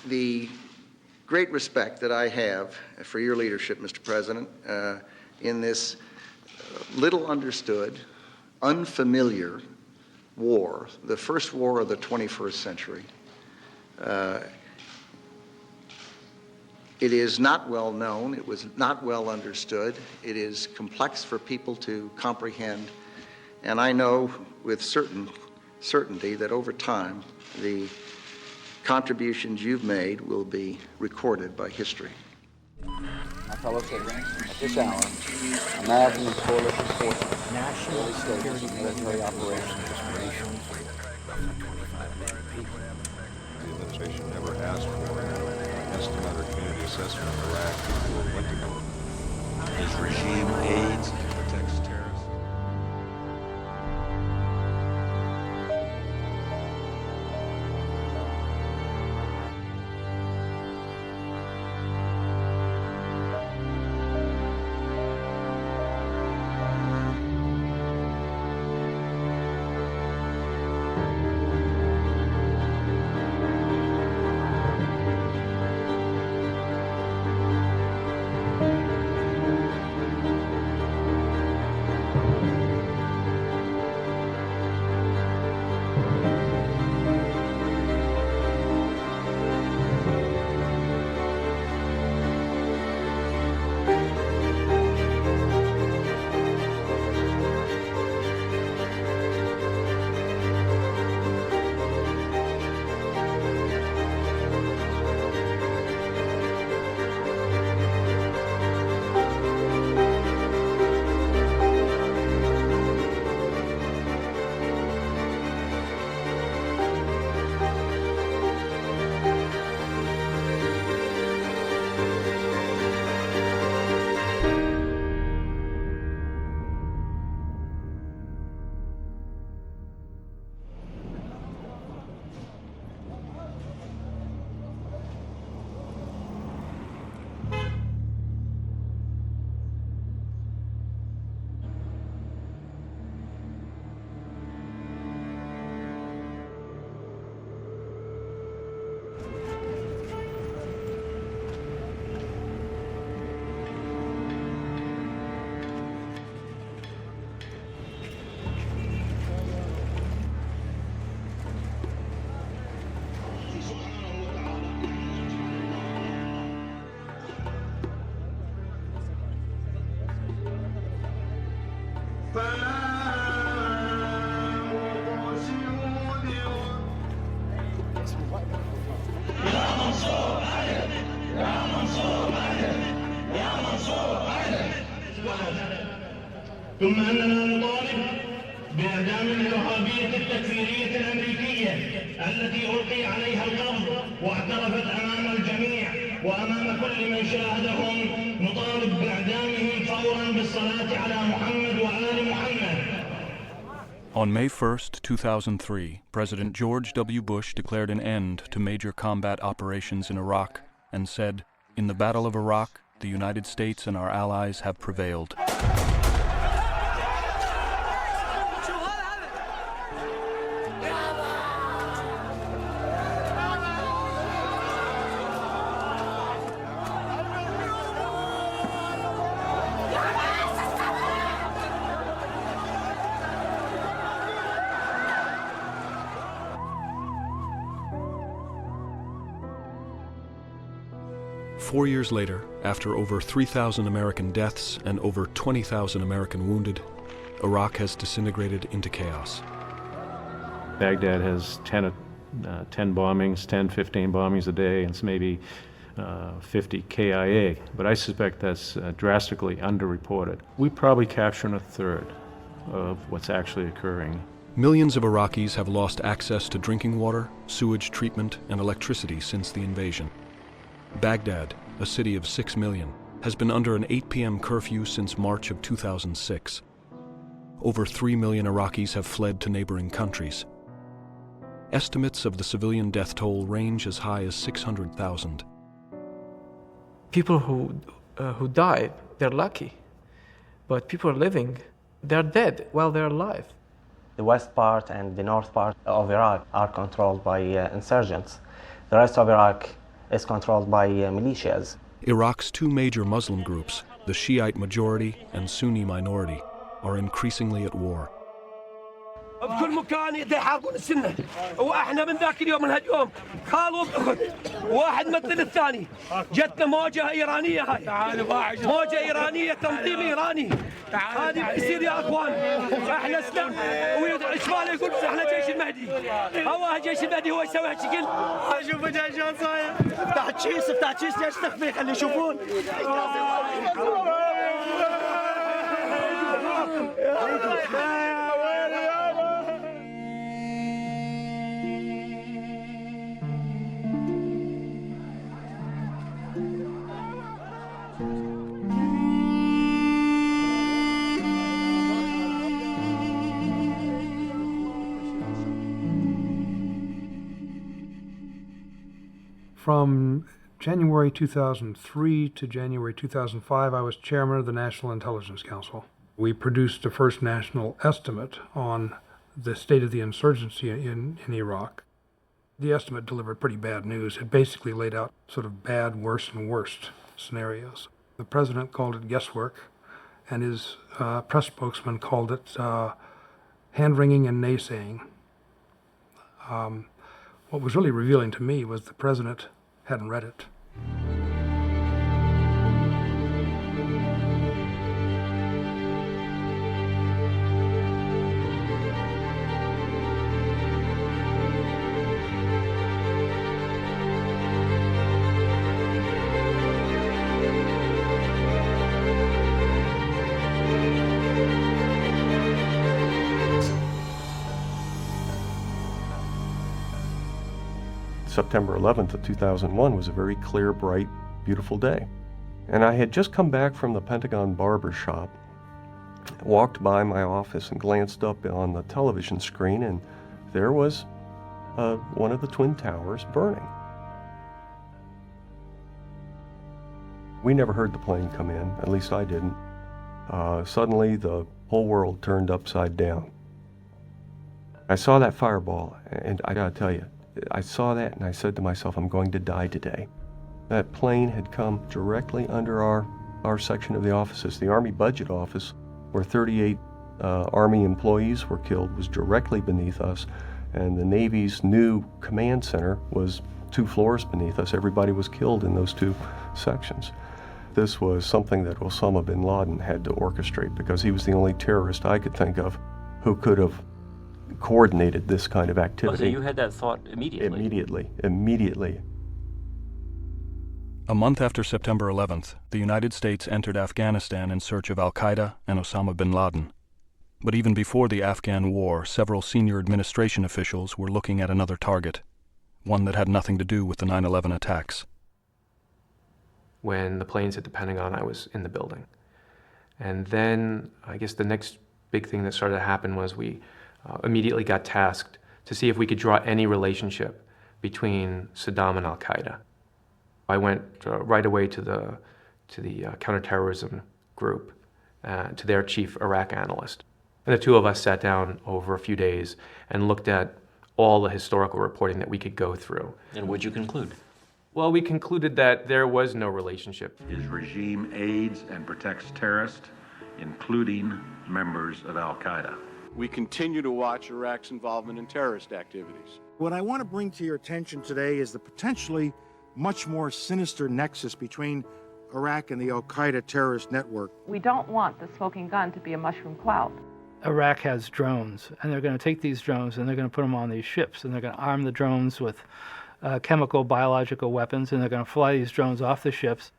the great respect that I have for your leadership, Mr. President, in this little understood, unfamiliar war, the first war of the 21st century. It is not well known, it was not well understood, it is complex for people to comprehend, and I know with certainty that over time the contributions you've made will be recorded by history. My fellow citizens, at this hour, American and coalition forces, national security military operations. The administration never asked for an estimate or community assessment of Iraq before it went to war. His regime aids and protects terrorists. ثم أننا نطالب بإعدام الإرهابية التكفيرية الأمريكية التي ألقي عليها القبض واعترفت أمام الجميع وأمام كل من شاهدهم. نطالب بإعدامهم فورا بالصلاة على محمد وآل محمد. On May 1st, 2003, President George W. Bush declared an end to major combat operations in Iraq and said, "In the Battle of Iraq, the United States and our allies have prevailed." Four years later, after over 3,000 American deaths and over 20,000 American wounded, Iraq has disintegrated into chaos. Baghdad has 10 bombings, 10, 15 bombings a day, and it's maybe 50 KIA, but I suspect that's drastically underreported. We probably captured a third of what's actually occurring. Millions of Iraqis have lost access to drinking water, sewage treatment, and electricity since the invasion. Baghdad, a city of 6 million, has been under an 8 p.m. curfew since March of 2006. Over 3 million Iraqis have fled to neighboring countries. Estimates of the civilian death toll range as high as 600,000. People who died, they're lucky. But people living, they're dead while they're alive. The west part and the north part of Iraq are controlled by insurgents. The rest of Iraq is controlled by militias. Iraq's two major Muslim groups, the Shiite majority and Sunni minority, are increasingly at war. بكل مكان يحاربون السنة واحنا من ذاك اليوم من هاليوم قالوا واحد مثل الثاني جتنا موجة إيرانية هاي موجة إيرانية تنظيم إيراني هذه بيصير يا أخوان احنا اسلام وإسماعيل يقول احنا جيش المهدي هو جيش المهدي هو يسوي هالشكل شوفوا جيش صاير افتح تشيس ليش تخفي خلي يشوفون From January 2003 to January 2005, I was chairman of the National Intelligence Council. We produced the first national estimate on the state of the insurgency in Iraq. The estimate delivered pretty bad news. It basically laid out sort of bad, worse, and worst scenarios. The president called it guesswork, and his press spokesman called it hand-wringing and naysaying. What was really revealing to me was the president hadn't read it. September 11th of 2001 was a very clear, bright, beautiful day. And I had just come back from the Pentagon barber shop, walked by my office and glanced up on the television screen, and there was one of the Twin Towers burning. We never heard the plane come in, at least I didn't. Suddenly the whole world turned upside down. I saw that fireball, and I gotta tell you, I saw that and I said to myself, I'm going to die today. That plane had come directly under our section of the offices. The Army Budget Office, where 38 Army employees were killed, was directly beneath us, and the Navy's new command center was 2 floors beneath us. Everybody was killed in those 2 sections. This was something that Osama bin Laden had to orchestrate, because he was the only terrorist I could think of who could have coordinated this kind of activity. Oh, so you had that thought immediately? Immediately. A month after September 11th, the United States entered Afghanistan in search of al-Qaeda and Osama bin Laden. But even before the Afghan war, several senior administration officials were looking at another target, one that had nothing to do with the 9/11 attacks. When the planes hit the Pentagon, I was in the building. And then I guess the next big thing that started to happen was we immediately got tasked to see if we could draw any relationship between Saddam and al-Qaeda. I went right away to the counterterrorism group, to their chief Iraq analyst. And the 2 of us sat down over a few days and looked at all the historical reporting that we could go through. And what'd you conclude? Well, we concluded that there was no relationship. His regime aids and protects terrorists, including members of al-Qaeda. We continue to watch Iraq's involvement in terrorist activities. What I want to bring to your attention today is the potentially much more sinister nexus between Iraq and the al-Qaeda terrorist network. We don't want the smoking gun to be a mushroom cloud. Iraq has drones, and they're going to take these drones and they're going to put them on these ships, and they're going to arm the drones with chemical, biological weapons, and they're going to fly these drones off the ships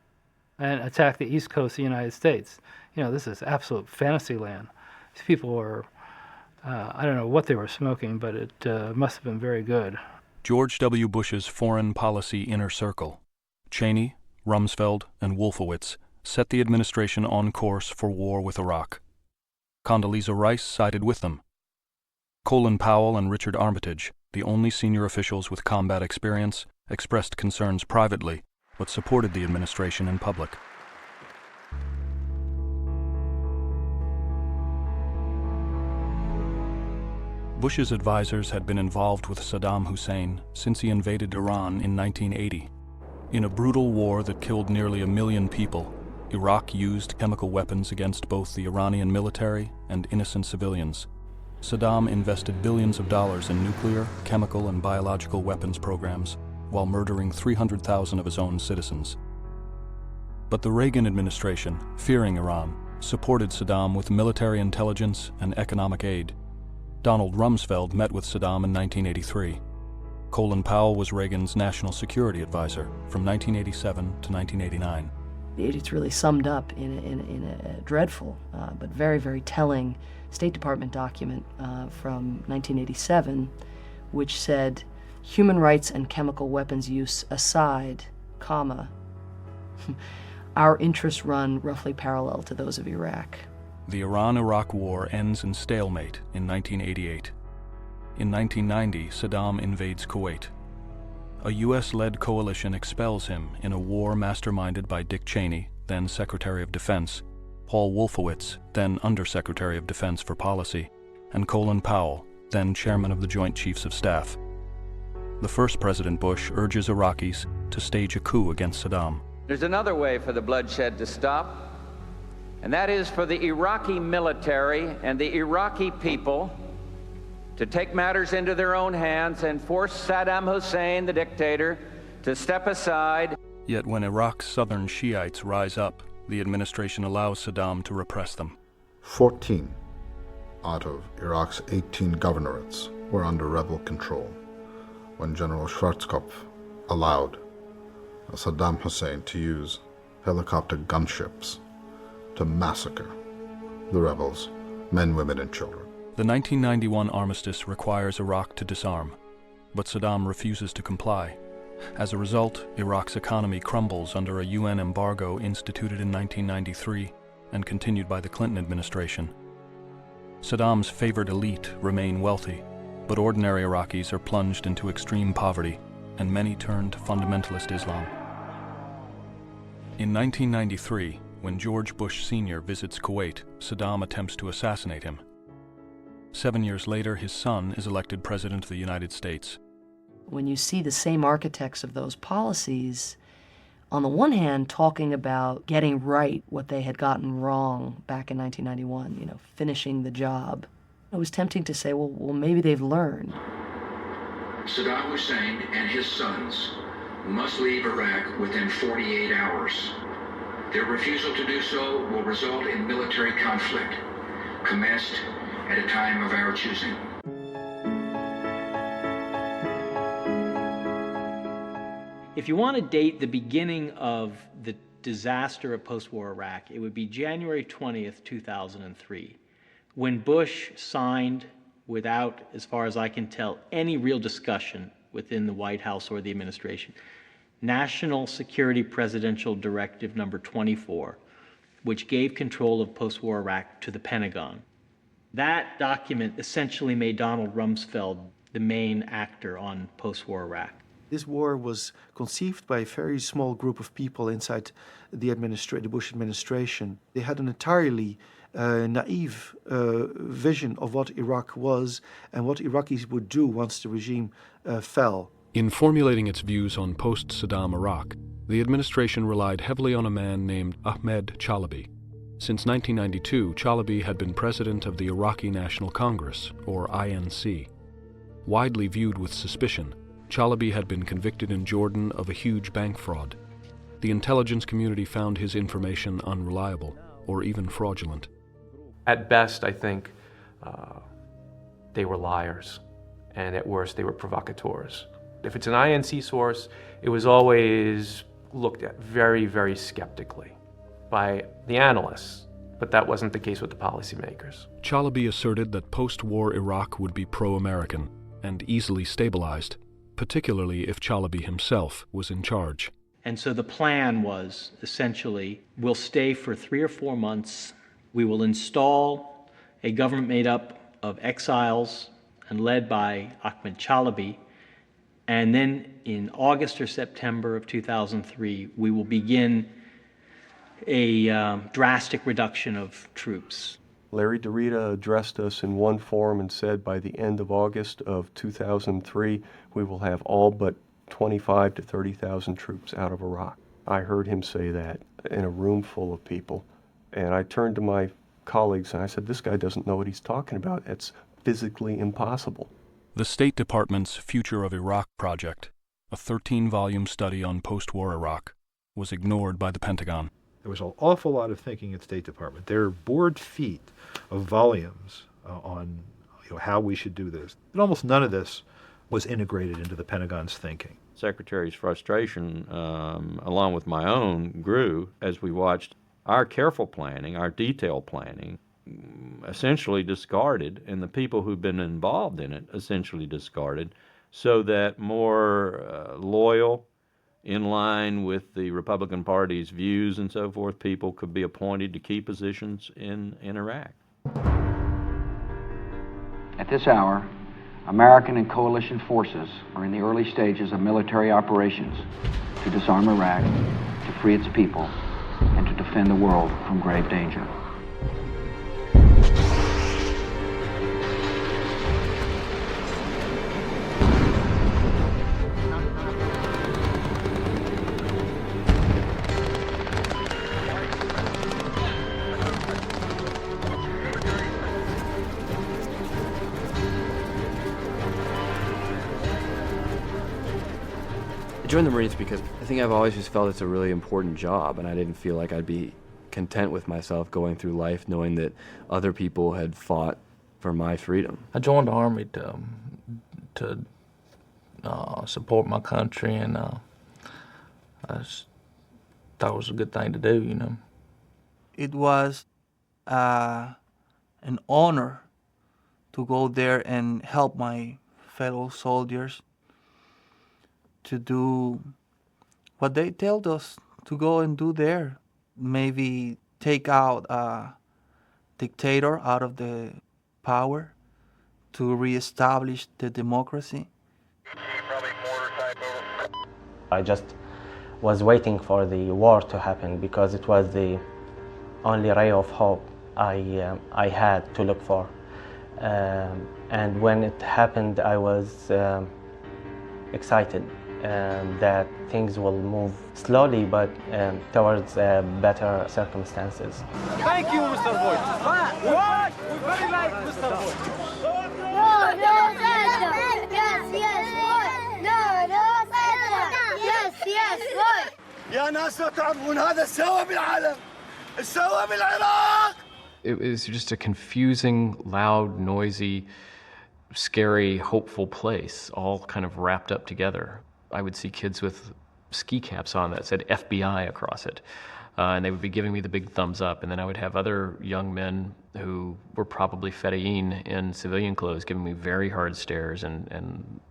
and attack the east coast of the United States. You know, this is absolute fantasy land. These people were, I don't know what they were smoking, but it must have been very good. George W. Bush's foreign policy inner circle, Cheney, Rumsfeld, and Wolfowitz, set the administration on course for war with Iraq. Condoleezza Rice sided with them. Colin Powell and Richard Armitage, the only senior officials with combat experience, expressed concerns privately, but supported the administration in public. Bush's advisors had been involved with Saddam Hussein since he invaded Iran in 1980. In a brutal war that killed nearly 1 million people, Iraq used chemical weapons against both the Iranian military and innocent civilians. Saddam invested billions of dollars in nuclear, chemical, and biological weapons programs while murdering 300,000 of his own citizens. But the Reagan administration, fearing Iran, supported Saddam with military intelligence and economic aid. Donald Rumsfeld met with Saddam in 1983. Colin Powell was Reagan's national security advisor from 1987 to 1989. It's really summed up in a dreadful but very, very telling State Department document from 1987, which said, human rights and chemical weapons use aside, comma, our interests run roughly parallel to those of Iraq. The Iran-Iraq War ends in stalemate in 1988. In 1990, Saddam invades Kuwait. A U.S.-led coalition expels him in a war masterminded by Dick Cheney, then Secretary of Defense, Paul Wolfowitz, then Undersecretary of Defense for Policy, and Colin Powell, then Chairman of the Joint Chiefs of Staff. The first President Bush urges Iraqis to stage a coup against Saddam. There's another way for the bloodshed to stop, and that is for the Iraqi military and the Iraqi people to take matters into their own hands and force Saddam Hussein, the dictator, to step aside. Yet when Iraq's southern Shiites rise up, the administration allows Saddam to repress them. 14 out of Iraq's 18 governorates were under rebel control when General Schwarzkopf allowed Saddam Hussein to use helicopter gunships to massacre the rebels, men, women, and children. The 1991 armistice requires Iraq to disarm, but Saddam refuses to comply. As a result, Iraq's economy crumbles under a UN embargo instituted in 1993 and continued by the Clinton administration. Saddam's favored elite remain wealthy, but ordinary Iraqis are plunged into extreme poverty, and many turn to fundamentalist Islam. In 1993, when George Bush Sr. visits Kuwait, Saddam attempts to assassinate him. 7 years later, his son is elected President of the United States. When you see the same architects of those policies, on the one hand, talking about getting right what they had gotten wrong back in 1991, finishing the job, it was tempting to say, well, maybe they've learned. Saddam Hussein and his sons must leave Iraq within 48 hours. Their refusal to do so will result in military conflict, commenced at a time of our choosing. If you want to date the beginning of the disaster of post-war Iraq, it would be January 20th, 2003, when Bush signed, without, as far as I can tell, any real discussion within the White House or the administration, National Security Presidential Directive number 24, which gave control of post-war Iraq to the Pentagon. That document essentially made Donald Rumsfeld the main actor on post-war Iraq. This war was conceived by a very small group of people inside the Bush administration. They had an entirely naive vision of what Iraq was and what Iraqis would do once the regime fell. In formulating its views on post-Saddam Iraq, the administration relied heavily on a man named Ahmed Chalabi. Since 1992, Chalabi had been president of the Iraqi National Congress, or INC. Widely viewed with suspicion, Chalabi had been convicted in Jordan of a huge bank fraud. The intelligence community found his information unreliable, or even fraudulent. At best, I think they were liars, and at worst, they were provocateurs. If it's an INC source, it was always looked at very, very skeptically by the analysts, but that wasn't the case with the policymakers. Chalabi asserted that post-war Iraq would be pro-American and easily stabilized, particularly if Chalabi himself was in charge. And so the plan was, essentially, we'll stay for 3 or 4 months, we will install a government made up of exiles and led by Ahmed Chalabi, and then in August or September of 2003, we will begin a drastic reduction of troops. Larry DeRita addressed us in one forum and said by the end of August of 2003, we will have all but 25 to 30,000 troops out of Iraq. I heard him say that in a room full of people, and I turned to my colleagues and I said, this guy doesn't know what he's talking about. It's physically impossible. The State Department's Future of Iraq project, a 13-volume study on post-war Iraq, was ignored by the Pentagon. There was an awful lot of thinking at State Department. There are board feet of volumes on how we should do this. And almost none of this was integrated into the Pentagon's thinking. Secretary's frustration, along with my own, grew as we watched our careful planning, our detailed planning, essentially discarded, and the people who've been involved in it essentially discarded, so that more loyal, in line with the Republican Party's views and so forth, people could be appointed to key positions in Iraq. At this hour, American and coalition forces are in the early stages of military operations to disarm Iraq, to free its people, and to defend the world from grave danger. I joined the Marines because I think I've always just felt it's a really important job, and I didn't feel like I'd be content with myself going through life knowing that other people had fought for my freedom. I joined the Army to support my country, and I just thought it was a good thing to do, you know. It was an honor to go there and help my fellow soldiers to do what they told us to go and do there. Maybe take out a dictator out of the power to reestablish the democracy. I just was waiting for the war to happen because it was the only ray of hope I had to look for. And when it happened, I was excited that things will move slowly but towards better circumstances. Thank you, Mr. Boyd. What? We very like Mr. Boyd. يا ناس لا تعرفون هذا سوى بالعالم سوى بالعراق. It was just a confusing, loud, noisy, scary, hopeful place, all kind of wrapped up together. I would see kids with ski caps on that said FBI across it, and they would be giving me the big thumbs up, and then I would have other young men who were probably Fedayeen in civilian clothes giving me very hard stares and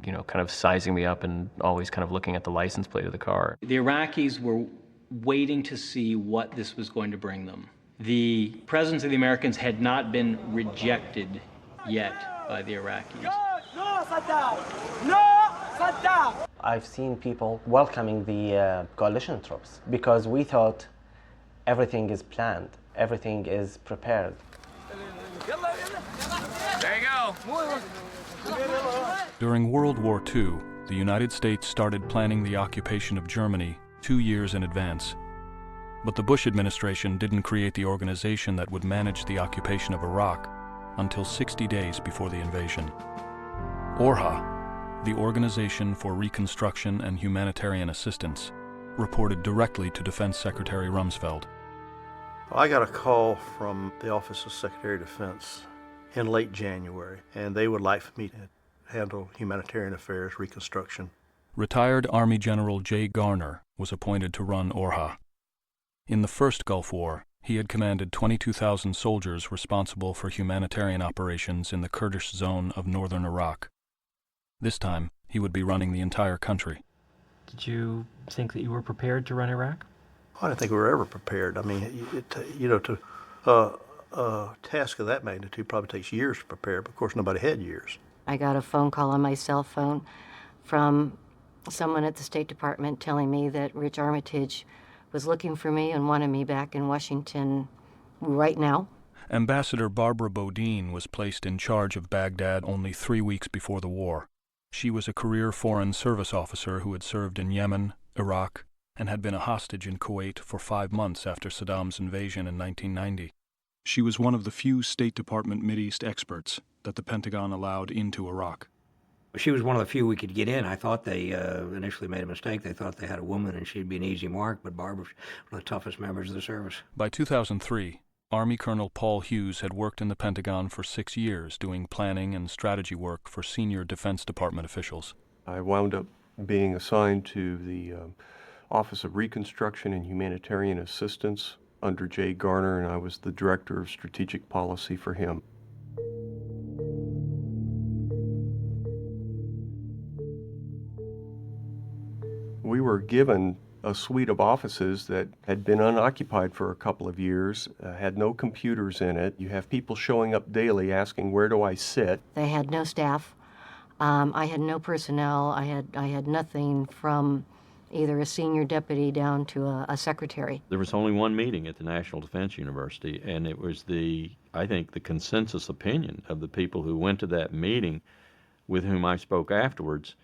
you know, kind of sizing me up and always kind of looking at the license plate of the car. The Iraqis were waiting to see what this was going to bring them. The presence of the Americans had not been rejected yet by the Iraqis. No, Saddam! No, Saddam! I've seen people welcoming the coalition troops because we thought everything is planned, everything is prepared. There you go. During World War II, the United States started planning the occupation of Germany 2 years in advance. But the Bush administration didn't create the organization that would manage the occupation of Iraq until 60 days before the invasion. ORHA, the Organization for Reconstruction and Humanitarian Assistance, reported directly to Defense Secretary Rumsfeld. I got a call from the Office of Secretary of Defense in late January, and they would like for me to handle humanitarian affairs, reconstruction. Retired Army General J. Garner was appointed to run ORHA. In the first Gulf War, he had commanded 22,000 soldiers responsible for humanitarian operations in the Kurdish zone of northern Iraq. This time, he would be running the entire country. Did you think that you were prepared to run Iraq? I didn't think we were ever prepared. I mean, a task of that magnitude probably takes years to prepare, but of course nobody had years. I got a phone call on my cell phone from someone at the State Department telling me that Rich Armitage was looking for me and wanted me back in Washington right now. Ambassador Barbara Bodine was placed in charge of Baghdad only 3 weeks before the war. She was a career Foreign Service officer who had served in Yemen, Iraq, and had been a hostage in Kuwait for 5 months after Saddam's invasion in 1990. She was one of the few State Department Mideast experts that the Pentagon allowed into Iraq. She was one of the few we could get in. I thought they initially made a mistake. They thought they had a woman and she'd be an easy mark, but Barbara was one of the toughest members of the service. By 2003, Army Colonel Paul Hughes had worked in the Pentagon for 6 years doing planning and strategy work for senior Defense Department officials. I wound up being assigned to the Office of Reconstruction and Humanitarian Assistance under Jay Garner, and I was the Director of Strategic Policy for him. We were given a suite of offices that had been unoccupied for a couple of years, had no computers in it. You have people showing up daily asking, where do I sit? They had no staff. I had no personnel. I had nothing from either a senior deputy down to a secretary. There was only one meeting at the National Defense University, and it was I think the consensus opinion of the people who went to that meeting with whom I spoke afterwards,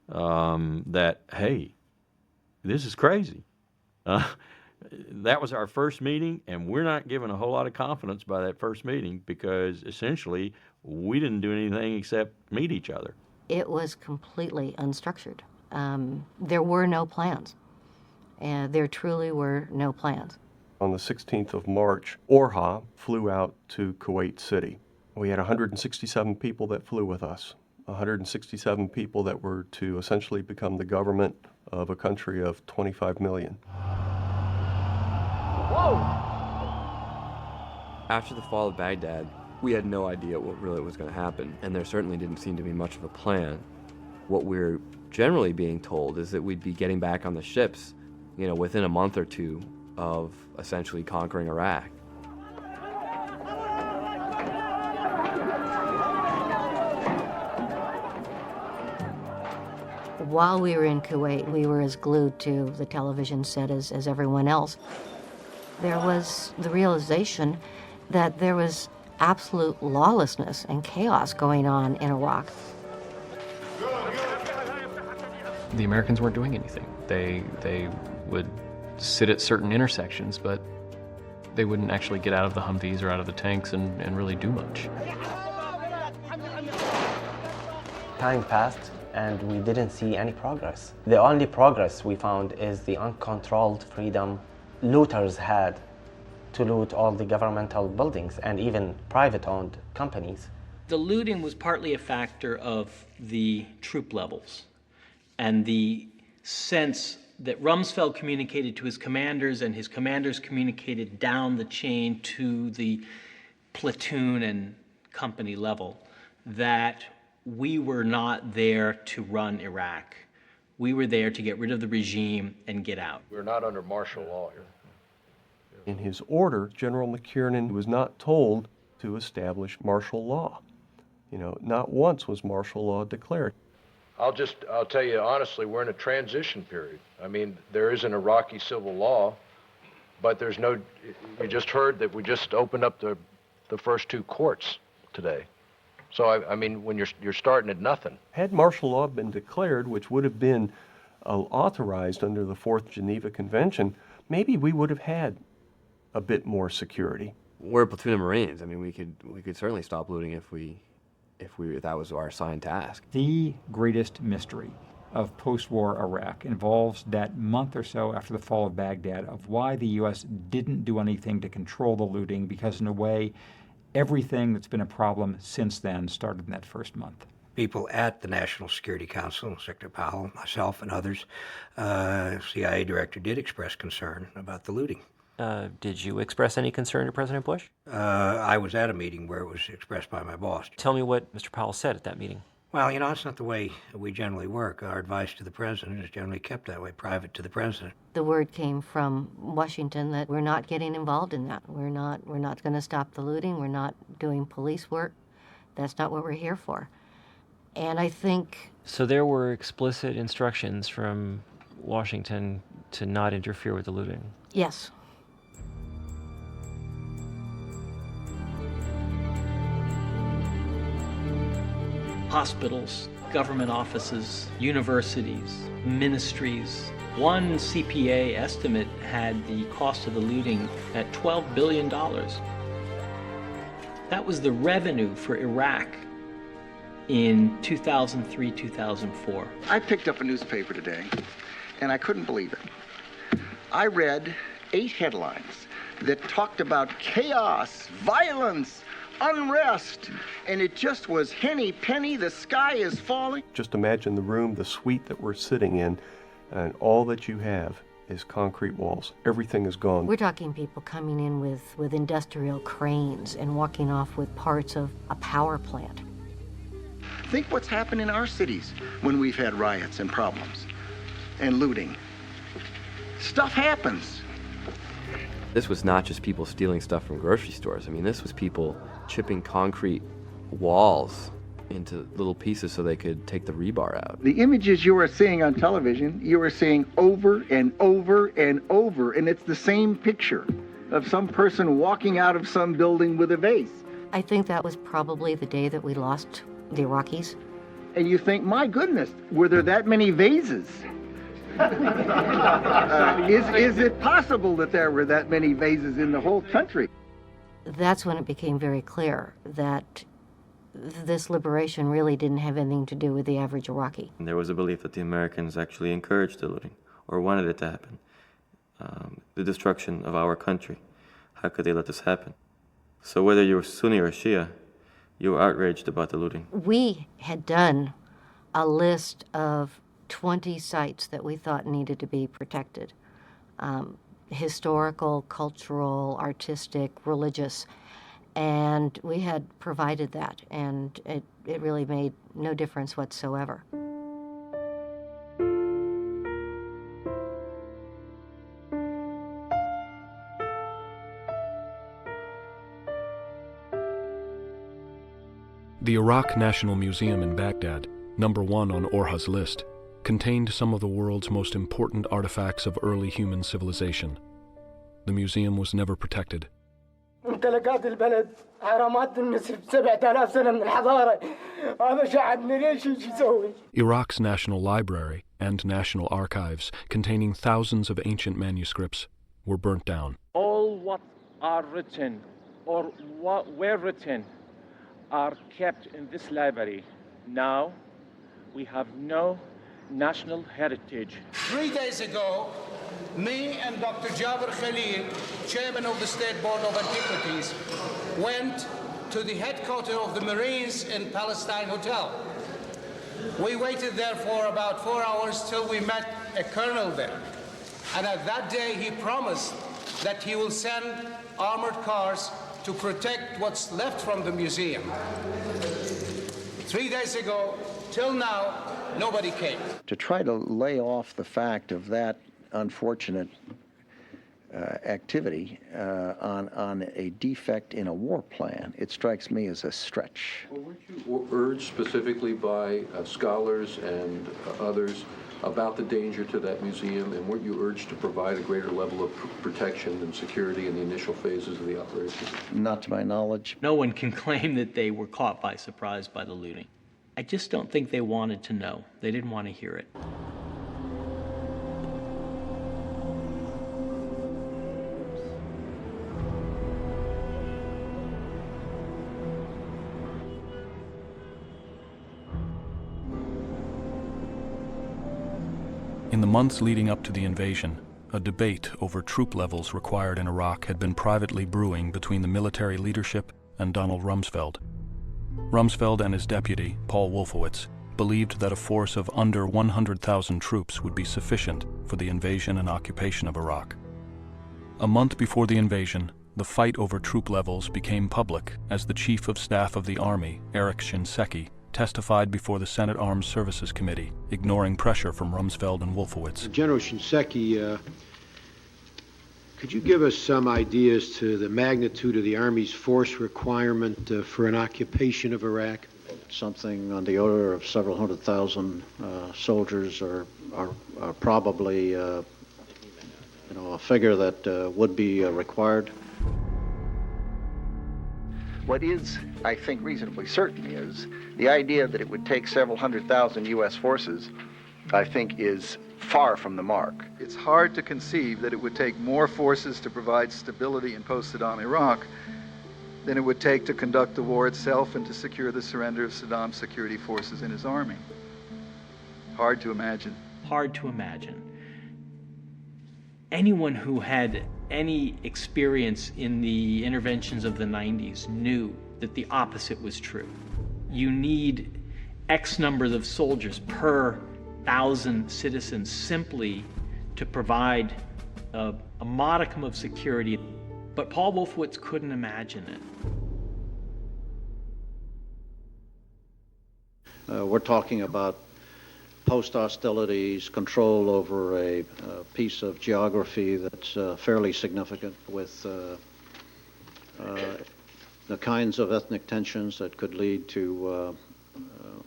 that, hey, this is crazy. That was our first meeting, and we're not given a whole lot of confidence by that first meeting because essentially we didn't do anything except meet each other. It was completely unstructured. There were no plans. There truly were no plans. On the 16th of March, ORHA flew out to Kuwait City. We had 167 people that flew with us, 167 people that were to essentially become the government of a country of 25 million. Whoa! After the fall of Baghdad, we had no idea what really was going to happen, and there certainly didn't seem to be much of a plan. What we're generally being told is that we'd be getting back on the ships, within a month or two of essentially conquering Iraq. While we were in Kuwait, we were as glued to the television set as everyone else. There was the realization that there was absolute lawlessness and chaos going on in Iraq. The Americans weren't doing anything. They would sit at certain intersections, but they wouldn't actually get out of the Humvees or out of the tanks and really do much. Time passed and we didn't see any progress. The only progress we found is the uncontrolled freedom looters had to loot all the governmental buildings and even private-owned companies. The looting was partly a factor of the troop levels and the sense that Rumsfeld communicated to his commanders and his commanders communicated down the chain to the platoon and company level that we were not there to run Iraq. We were there to get rid of the regime and get out. We're not under martial law here. In his order, General McKiernan was not told to establish martial law. Not once was martial law declared. I'll tell you honestly, we're in a transition period. I mean, there is an Iraqi civil law, but there's no, you just heard that we just opened up the first 2 courts today. So, I mean, when you're starting at nothing. Had martial law been declared, which would have been authorized under the 4th Geneva Convention, maybe we would have had a bit more security. We're a platoon of Marines. I mean, we could certainly stop looting if that was our assigned task. The greatest mystery of post-war Iraq involves that month or so after the fall of Baghdad of why the U.S. didn't do anything to control the looting, because in a way, everything that's been a problem since then started in that first month. People at the National Security Council, Secretary Powell, myself, and others, CIA director did express concern about the looting. Did you express any concern to President Bush? I was at a meeting where it was expressed by my boss. Tell me what Mr. Powell said at that meeting. Well, it's not the way we generally work. Our advice to the president is generally kept that way, private to the president. The word came from Washington that we're not getting involved in that. We're not going to stop the looting. We're not doing police work. That's not what we're here for. And I think... So there were explicit instructions from Washington to not interfere with the looting? Yes. Hospitals, government offices, universities, ministries. One CPA estimate had the cost of the looting at $12 billion. That was the revenue for Iraq in 2003, 2004. I picked up a newspaper today, and I couldn't believe it. I read 8 headlines that talked about chaos, violence, unrest, and it just was henny penny, the sky is falling. Just imagine the room, the suite that we're sitting in, and all that you have is concrete walls. Everything is gone. We're talking people coming in with industrial cranes and walking off with parts of a power plant. Think what's happened in our cities when we've had riots and problems and looting. Stuff happens. This was not just people stealing stuff from grocery stores. I mean, this was people chipping concrete walls into little pieces so they could take the rebar out. The images you are seeing on television, you are seeing over and over and over, and it's the same picture of some person walking out of some building with a vase. I think that was probably the day that we lost the Iraqis. And you think, my goodness, were there that many vases? Is it possible that there were that many vases in the whole country? That's when it became very clear that this liberation really didn't have anything to do with the average Iraqi. There was a belief that the Americans actually encouraged the looting, or wanted it to happen. The destruction of our country. How could they let this happen? So whether you were Sunni or Shia, you were outraged about the looting. We had done a list of 20 sites that we thought needed to be protected. Historical, cultural, artistic, religious. And we had provided that, and it really made no difference whatsoever. The Iraq National Museum in Baghdad, #1 on Orha's list, contained some of the world's most important artifacts of early human civilization. The museum was never protected. ممتلكات البلد أهرامات النسر 7000 سنة من الحضارة. هذا شعبنا ليش يسوي؟ Iraq's National Library and National Archives, containing thousands of ancient manuscripts, were burnt down. All what are written or what were written are kept in this library. Now we have no national heritage. 3 days ago, me and Dr. Jabir Khalil, chairman of the State Board of Antiquities, went to the headquarters of the Marines in Palestine Hotel. We waited there for about 4 hours till we met a colonel there. And at that day, he promised that he will send armored cars to protect what's left from the museum. 3 days ago, till now, nobody came. To try to lay off the fact of that unfortunate activity on a defect in a war plan, it strikes me as a stretch. Well, weren't you urged specifically by scholars and others about the danger to that museum, and weren't you urged to provide a greater level of protection and security in the initial phases of the operation? Not to my knowledge. No one can claim that they were caught by surprise by the looting. I just don't think they wanted to know. They didn't want to hear it. In the months leading up to the invasion, a debate over troop levels required in Iraq had been privately brewing between the military leadership and Donald Rumsfeld. Rumsfeld and his deputy, Paul Wolfowitz, believed that a force of under 100,000 troops would be sufficient for the invasion and occupation of Iraq. A month before the invasion, the fight over troop levels became public as the Chief of Staff of the Army, Eric Shinseki, testified before the Senate Armed Services Committee, ignoring pressure from Rumsfeld and Wolfowitz. General Shinseki, could you give us some ideas to the magnitude of the Army's force requirement for an occupation of Iraq? Something on the order of several 100,000 soldiers are probably, a figure that would be required. What is, I think, reasonably certain is the idea that it would take several 100,000 U.S. forces, I think, is far from the mark. It's hard to conceive that it would take more forces to provide stability in post-Saddam Iraq than it would take to conduct the war itself and to secure the surrender of Saddam's security forces and his army. Hard to imagine. Hard to imagine. Anyone who had any experience in the interventions of the 90s knew that the opposite was true. You need X numbers of soldiers per 1,000 citizens simply to provide a modicum of security. But Paul Wolfowitz couldn't imagine it. We're talking about post-hostilities, control over a piece of geography that's fairly significant with the kinds of ethnic tensions that could lead to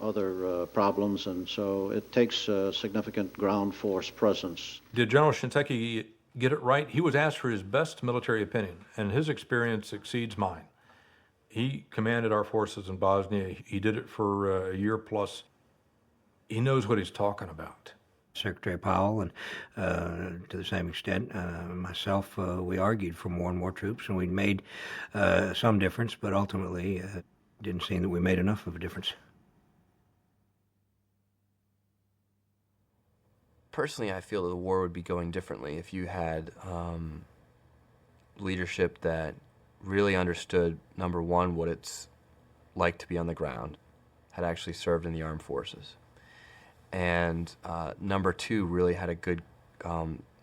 other problems, and so it takes a significant ground force presence. Did General Shinseki get it right? He was asked for his best military opinion, and his experience exceeds mine. He commanded our forces in Bosnia. He did it for a year plus. He knows what he's talking about. Secretary Powell and to the same extent, myself, we argued for more and more troops, and we made some difference, but ultimately didn't seem that we made enough of a difference. Personally, I feel that the war would be going differently if you had leadership that really understood, number one, what it's like to be on the ground, had actually served in the armed forces, and number two, really had a good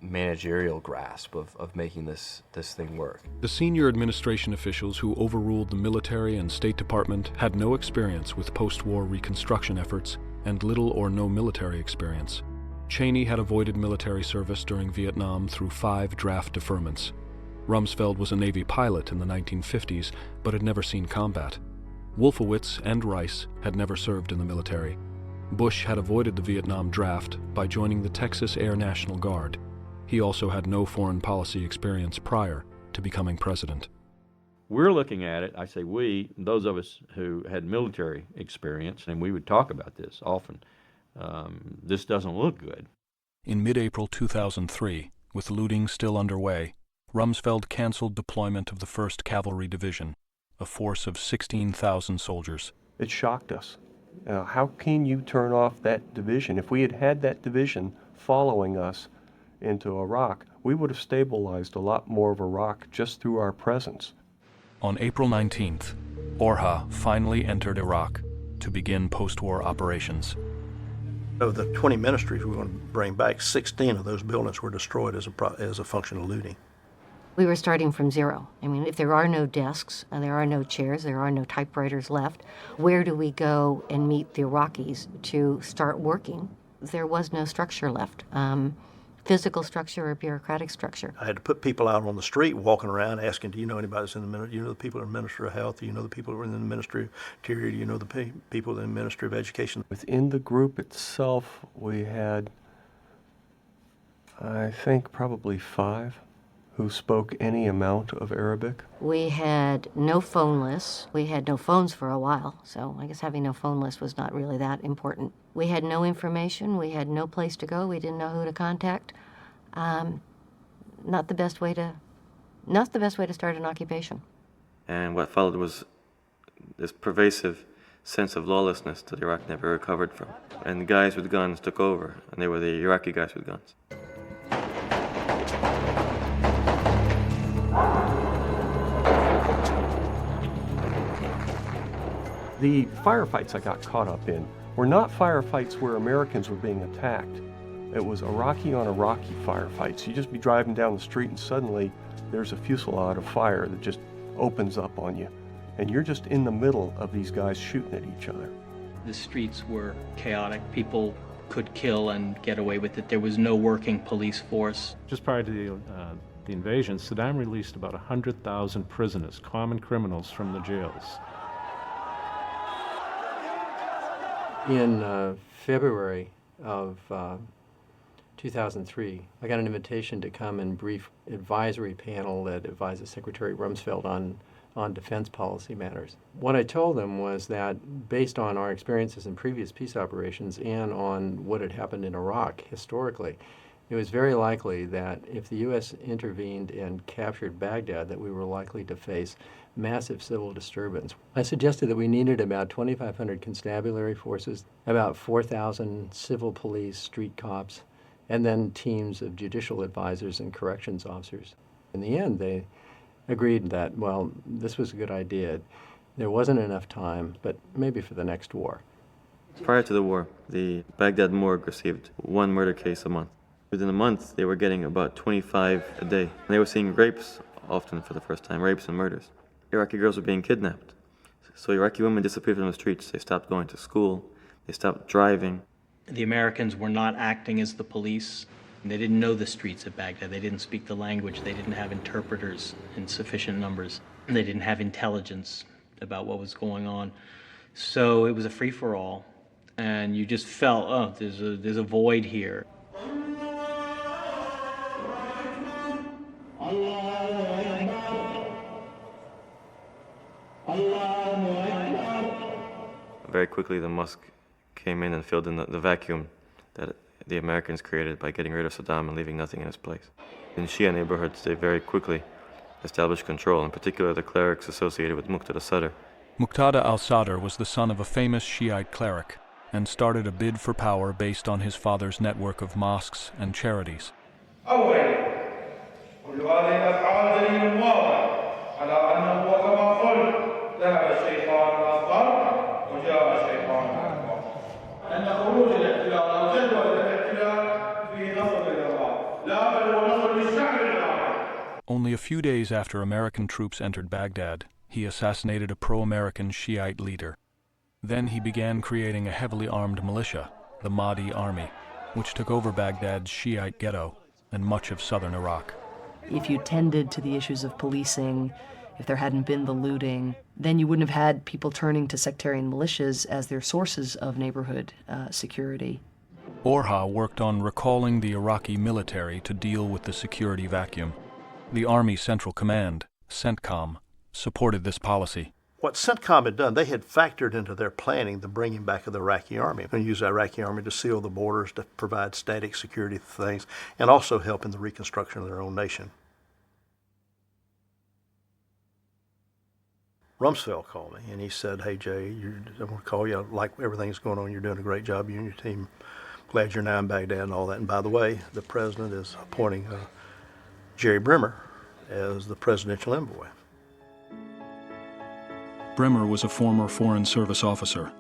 managerial grasp of making this thing work. The senior administration officials who overruled the military and State Department had no experience with post-war reconstruction efforts and little or no military experience. Cheney had avoided military service during Vietnam through 5 draft deferments. Rumsfeld was a Navy pilot in the 1950s, but had never seen combat. Wolfowitz and Rice had never served in the military. Bush had avoided the Vietnam draft by joining the Texas Air National Guard. He also had no foreign policy experience prior to becoming president. We're looking at it, I say we, those of us who had military experience, and we would talk about this often, this doesn't look good. In mid-April 2003, with looting still underway, Rumsfeld canceled deployment of the 1st Cavalry Division, a force of 16,000 soldiers. It shocked us. How can you turn off that division? If we had had that division following us into Iraq, we would have stabilized a lot more of Iraq just through our presence. On April 19th, Orha finally entered Iraq to begin post-war operations. Of the 20 ministries we're going to bring back, 16 of those buildings were destroyed as a function of looting. We were starting from zero. I mean, if there are no desks, there are no chairs, there are no typewriters left, where do we go and meet the Iraqis to start working? There was no structure left, physical structure or bureaucratic structure. I had to put people out on the street walking around asking, do you know anybody that's in the ministry? Do you know the people in the Ministry of Health? Do you know the people who are in the Ministry of Interior? Do you know the people in the Ministry of Education? Within the group itself, we had, I think, probably 5 who spoke any amount of Arabic. We had no phone lists. We had no phones for a while, so I guess having no phone list was not really that important. We had no information. We had no place to go. We didn't know who to contact. Not the best way to start an occupation. And what followed was this pervasive sense of lawlessness that Iraq never recovered from. And the guys with guns took over, and they were the Iraqi guys with guns. The firefights I got caught up in were not firefights where Americans were being attacked. It was Iraqi on Iraqi firefights. You just be driving down the street and suddenly there's a fusillade of fire that just opens up on you. And you're just in the middle of these guys shooting at each other. The streets were chaotic. People could kill and get away with it. There was no working police force. Just prior to the invasion, Saddam released about 100,000 prisoners, common criminals, from the jails. In February of 2003, I got an invitation to come and brief advisory panel that advises Secretary Rumsfeld on on defense policy matters. What I told them was that based on our experiences in previous peace operations and on what had happened in Iraq historically, it was very likely that if the U.S. intervened and captured Baghdad, that we were likely to face massive civil disturbance. I suggested that we needed about 2,500 constabulary forces, about 4,000 civil police, street cops, and then teams of judicial advisors and corrections officers. In the end, they agreed that, well, this was a good idea. There wasn't enough time, but maybe for the next war. Prior to the war, the Baghdad morgue received one murder case a month. Within a month, they were getting about 25 a day. And they were seeing rapes, often for the first time, rapes and murders. Iraqi girls were being kidnapped. So Iraqi women disappeared from the streets. They stopped going to school. They stopped driving. The Americans were not acting as the police. They didn't know the streets of Baghdad. They didn't speak the language. They didn't have interpreters in sufficient numbers. They didn't have intelligence about what was going on. So it was a free-for-all. And you just felt, oh, there's a void here. Very quickly, the mosque came in and filled in the vacuum that the Americans created by getting rid of Saddam and leaving nothing in its place. In Shia neighborhoods, they very quickly established control, in particular the clerics associated with Muqtada Sadr. Muqtada al-Sadr was the son of a famous Shiite cleric and started a bid for power based on his father's network of mosques and charities. Only a few days after American troops entered Baghdad, he assassinated a pro-American Shiite leader. Then he began creating a heavily armed militia, the Mahdi Army, which took over Baghdad's Shiite ghetto and much of southern Iraq. If you tended to the issues of policing, if there hadn't been the looting, then you wouldn't have had people turning to sectarian militias as their sources of neighborhood security. Orha worked on recalling the Iraqi military to deal with the security vacuum. The Army Central Command, CENTCOM, supported this policy. What CENTCOM had done, they had factored into their planning the bringing back of the Iraqi army, and use the Iraqi army to seal the borders, to provide static security things, and also help in the reconstruction of their own nation. Rumsfeld called me, and he said, "Hey, Jay, I want to call you. I like everything's going on. You're doing a great job, you and your team. Glad you're now in Baghdad and all that. And by the way, the president is appointing Jerry Bremer as the presidential envoy." Bremer was a former Foreign Service officer.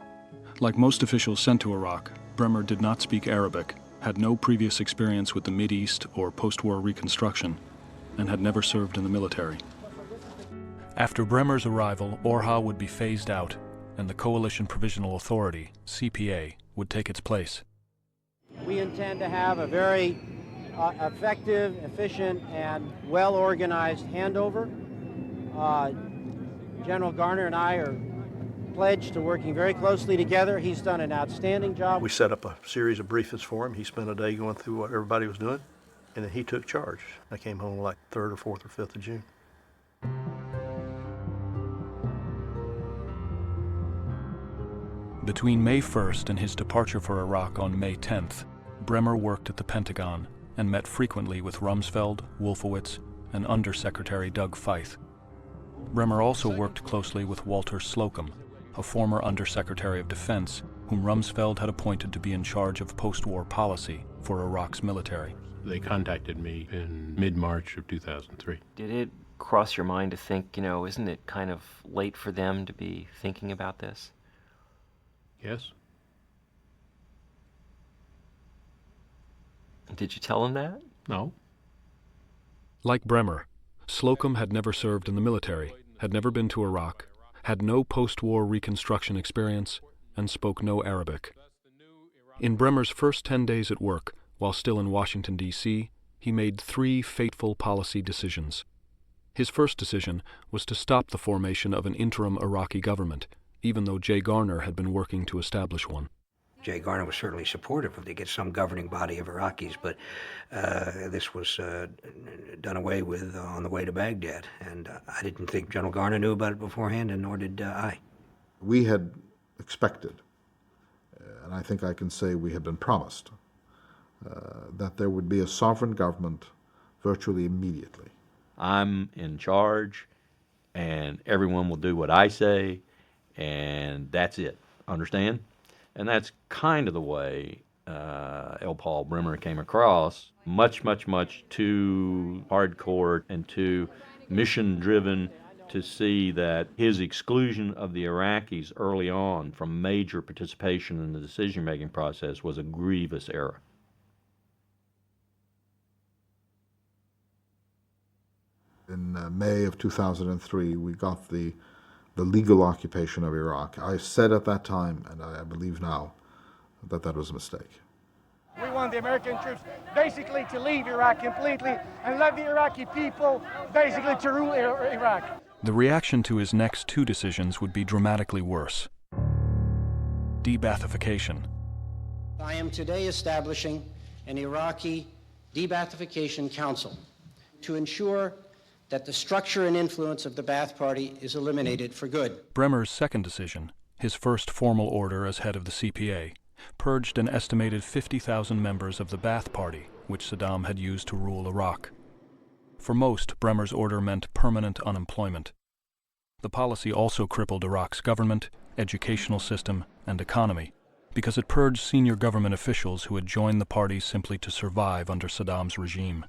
Like most officials sent to Iraq, Bremer did not speak Arabic, had no previous experience with the Mideast or post-war reconstruction, and had never served in the military. After Bremer's arrival, Orha would be phased out, and the Coalition Provisional Authority, CPA, would take its place. We intend to have a very effective, efficient, and well-organized handover. General Garner and I are pledged to working very closely together. He's done an outstanding job. We set up a series of briefings for him. He spent a day going through what everybody was doing, and then he took charge. I came home like 3rd or 4th or 5th of June. Between May 1st and his departure for Iraq on May 10th, Bremer worked at the Pentagon and met frequently with Rumsfeld, Wolfowitz, and Undersecretary Doug Feith. Bremer also worked closely with Walter Slocum, a former Undersecretary of Defense whom Rumsfeld had appointed to be in charge of post-war policy for Iraq's military. They contacted me in mid-March of 2003. Did it cross your mind to think, isn't it kind of late for them to be thinking about this? Yes. Did you tell them that? No. Like Bremer, Slocum had never served in the military, had never been to Iraq, had no post-war reconstruction experience, and spoke no Arabic. In Bremer's first 10 days at work, while still in Washington, D.C., he made 3 fateful policy decisions. His first decision was to stop the formation of an interim Iraqi government, even though Jay Garner had been working to establish one. Jay Garner was certainly supportive of to get some governing body of Iraqis, but this was done away with on the way to Baghdad. And I didn't think General Garner knew about it beforehand, and nor did I. We had expected, and I think I can say we had been promised, that there would be a sovereign government virtually immediately. I'm in charge, and everyone will do what I say, and that's it. Understand? And that's kind of the way L. Paul Bremer came across, much too hardcore and too mission-driven to see that his exclusion of the Iraqis early on from major participation in the decision-making process was a grievous error. In May of 2003, we got the legal occupation of Iraq. I said at that time, and I believe now, that that was a mistake. We want the American troops basically to leave Iraq completely and let the Iraqi people basically to rule Iraq. The reaction to his next two decisions would be dramatically worse. De-Baathification. I am today establishing an Iraqi De-Baathification Council to ensure that the structure and influence of the Ba'ath Party is eliminated for good. Bremer's second decision, his first formal order as head of the CPA, purged an estimated 50,000 members of the Ba'ath Party, which Saddam had used to rule Iraq. For most, Bremer's order meant permanent unemployment. The policy also crippled Iraq's government, educational system, and economy, because it purged senior government officials who had joined the party simply to survive under Saddam's regime.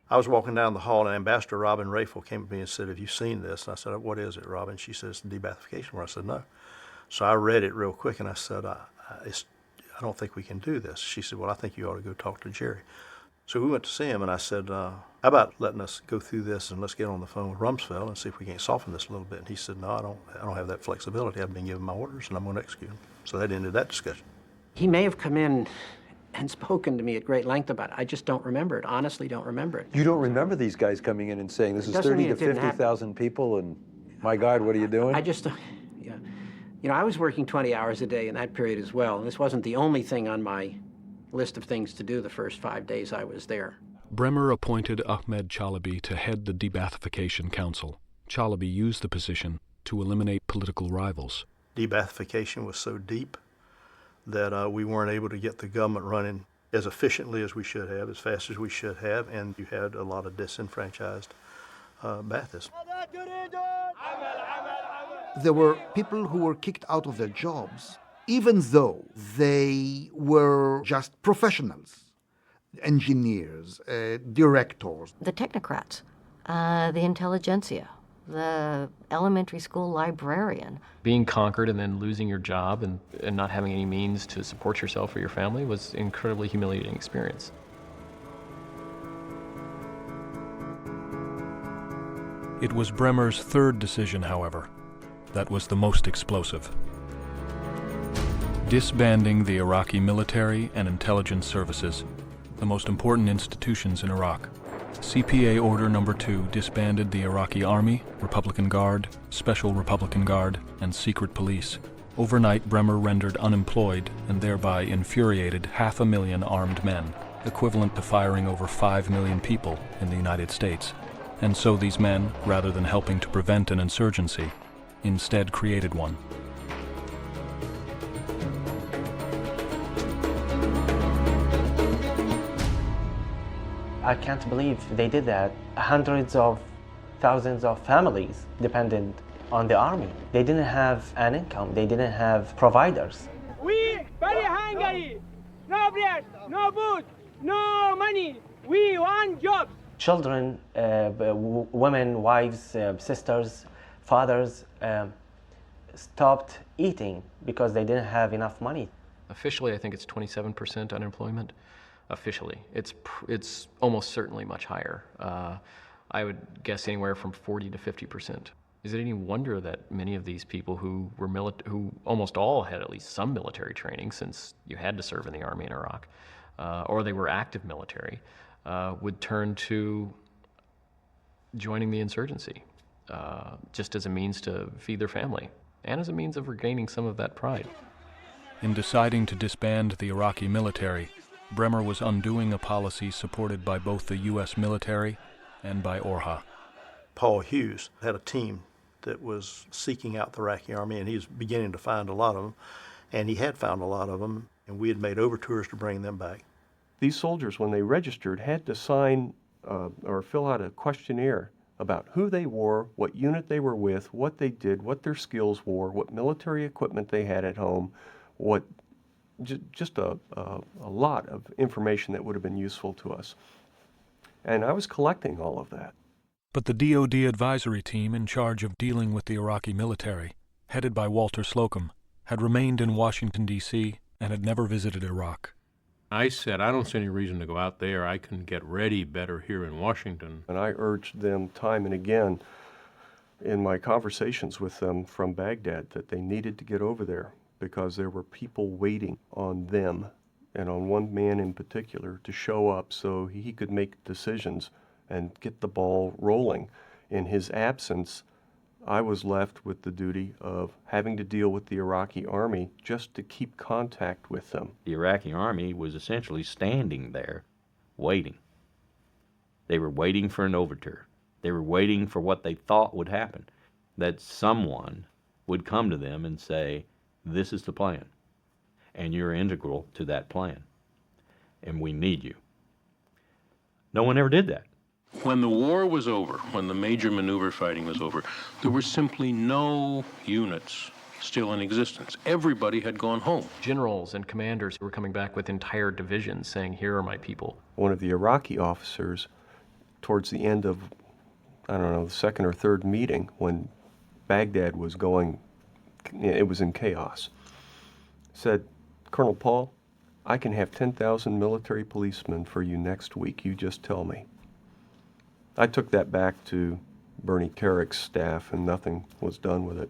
I was walking down the hall, and Ambassador Robin Rafel came to me and said, "Have you seen this?" And I said, "What is it, Robin?" She said, "It's the De-Baathification Order." I said, "No." So I read it real quick, and I said, I don't think we can do this. She said, "Well, I think you ought to go talk to Jerry." So we went to see him, and I said, how about letting us go through this, and let's get on the phone with Rumsfeld and see if we can't soften this a little bit. And he said, "No, I don't have that flexibility. I've been given my orders, and I'm going to execute them." So that ended that discussion. He may have come in and spoken to me at great length about it. I just don't remember it, honestly don't remember it. You don't remember these guys coming in and saying, this is 30 to 50,000 people, and my God, what are you doing? I just, yeah. You know, I was working 20 hours a day in that period as well, and this wasn't the only thing on my list of things to do the first 5 days I was there. Bremer appointed Ahmed Chalabi to head the De-Baathification Council. Chalabi used the position to eliminate political rivals. De-Baathification was so deep that we weren't able to get the government running as efficiently as we should have, as fast as we should have, and you had a lot of disenfranchised Baathists. There were people who were kicked out of their jobs, even though they were just professionals, engineers, directors. The technocrats, the intelligentsia, the elementary school librarian. Being conquered and then losing your job and not having any means to support yourself or your family was an incredibly humiliating experience. It was Bremer's third decision, however, that was the most explosive. Disbanding the Iraqi military and intelligence services, the most important institutions in Iraq. CPA Order No. 2 disbanded the Iraqi Army, Republican Guard, Special Republican Guard, and Secret Police. Overnight, Bremer rendered unemployed and thereby infuriated 500,000 armed men, equivalent to firing over 5 million people in the United States. And so these men, rather than helping to prevent an insurgency, instead created one. I can't believe they did that. Hundreds of thousands of families depended on the army. They didn't have an income. They didn't have providers. We very hungry. No bread, no food, no money. We want jobs. Children, women, wives, sisters, fathers stopped eating because they didn't have enough money. Officially, I think it's 27% unemployment. Officially, it's almost certainly much higher. I would guess anywhere from 40 to 50%. Is it any wonder that many of these people who were who almost all had at least some military training, since you had to serve in the army in Iraq, or they were active military, would turn to joining the insurgency, just as a means to feed their family and as a means of regaining some of that pride? In deciding to disband the Iraqi military, Bremer was undoing a policy supported by both the U.S. military and by ORHA. Paul Hughes had a team that was seeking out the Iraqi army, and he was beginning to find a lot of them, and he had found a lot of them, and we had made overtures to bring them back. These soldiers, when they registered, had to sign or fill out a questionnaire about who they were, what unit they were with, what they did, what their skills were, what military equipment they had at home, just a lot of information that would have been useful to us. And I was collecting all of that. But the DoD advisory team in charge of dealing with the Iraqi military, headed by Walter Slocum, had remained in Washington, D.C., and had never visited Iraq. I said, I don't see any reason to go out there. I can get ready better here in Washington. And I urged them time and again in my conversations with them from Baghdad that they needed to get over there because there were people waiting on them and on one man in particular to show up so he could make decisions and get the ball rolling. In his absence, I was left with the duty of having to deal with the Iraqi army just to keep contact with them. The Iraqi army was essentially standing there, waiting. They were waiting for an overture. They were waiting for what they thought would happen, that someone would come to them and say, this is the plan, and you're integral to that plan, and we need you. No one ever did that. When the war was over, when the major maneuver fighting was over, there were simply no units still in existence. Everybody had gone home. Generals and commanders were coming back with entire divisions saying, here are my people. One of the Iraqi officers, towards the end of, the second or third meeting, when Baghdad was going, it was in chaos, said, Colonel Paul, I can have 10,000 military policemen for you next week. You just tell me. I took that back to Bernie Carrick's staff, and nothing was done with it.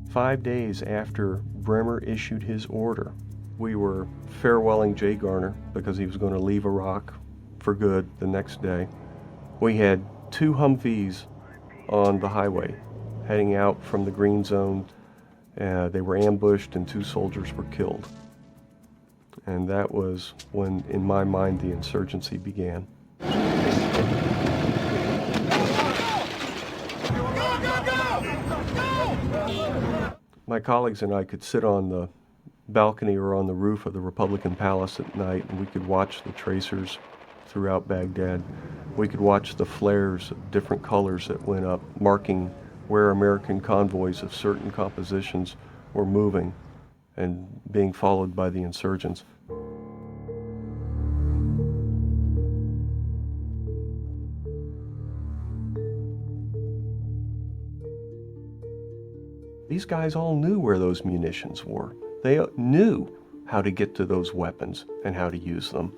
"5 days after Bremer issued his order, we were farewelling Jay Garner because he was going to leave Iraq for good the next day. We had 2 Humvees on the highway heading out from the green zone. They were ambushed and 2 soldiers were killed. And that was when, in my mind, the insurgency began. My colleagues and I could sit on the balcony or on the roof of the Republican Palace at night, and we could watch the tracers throughout Baghdad. We could watch the flares of different colors that went up, marking where American convoys of certain compositions were moving and being followed by the insurgents. These guys all knew where those munitions were. They knew how to get to those weapons and how to use them.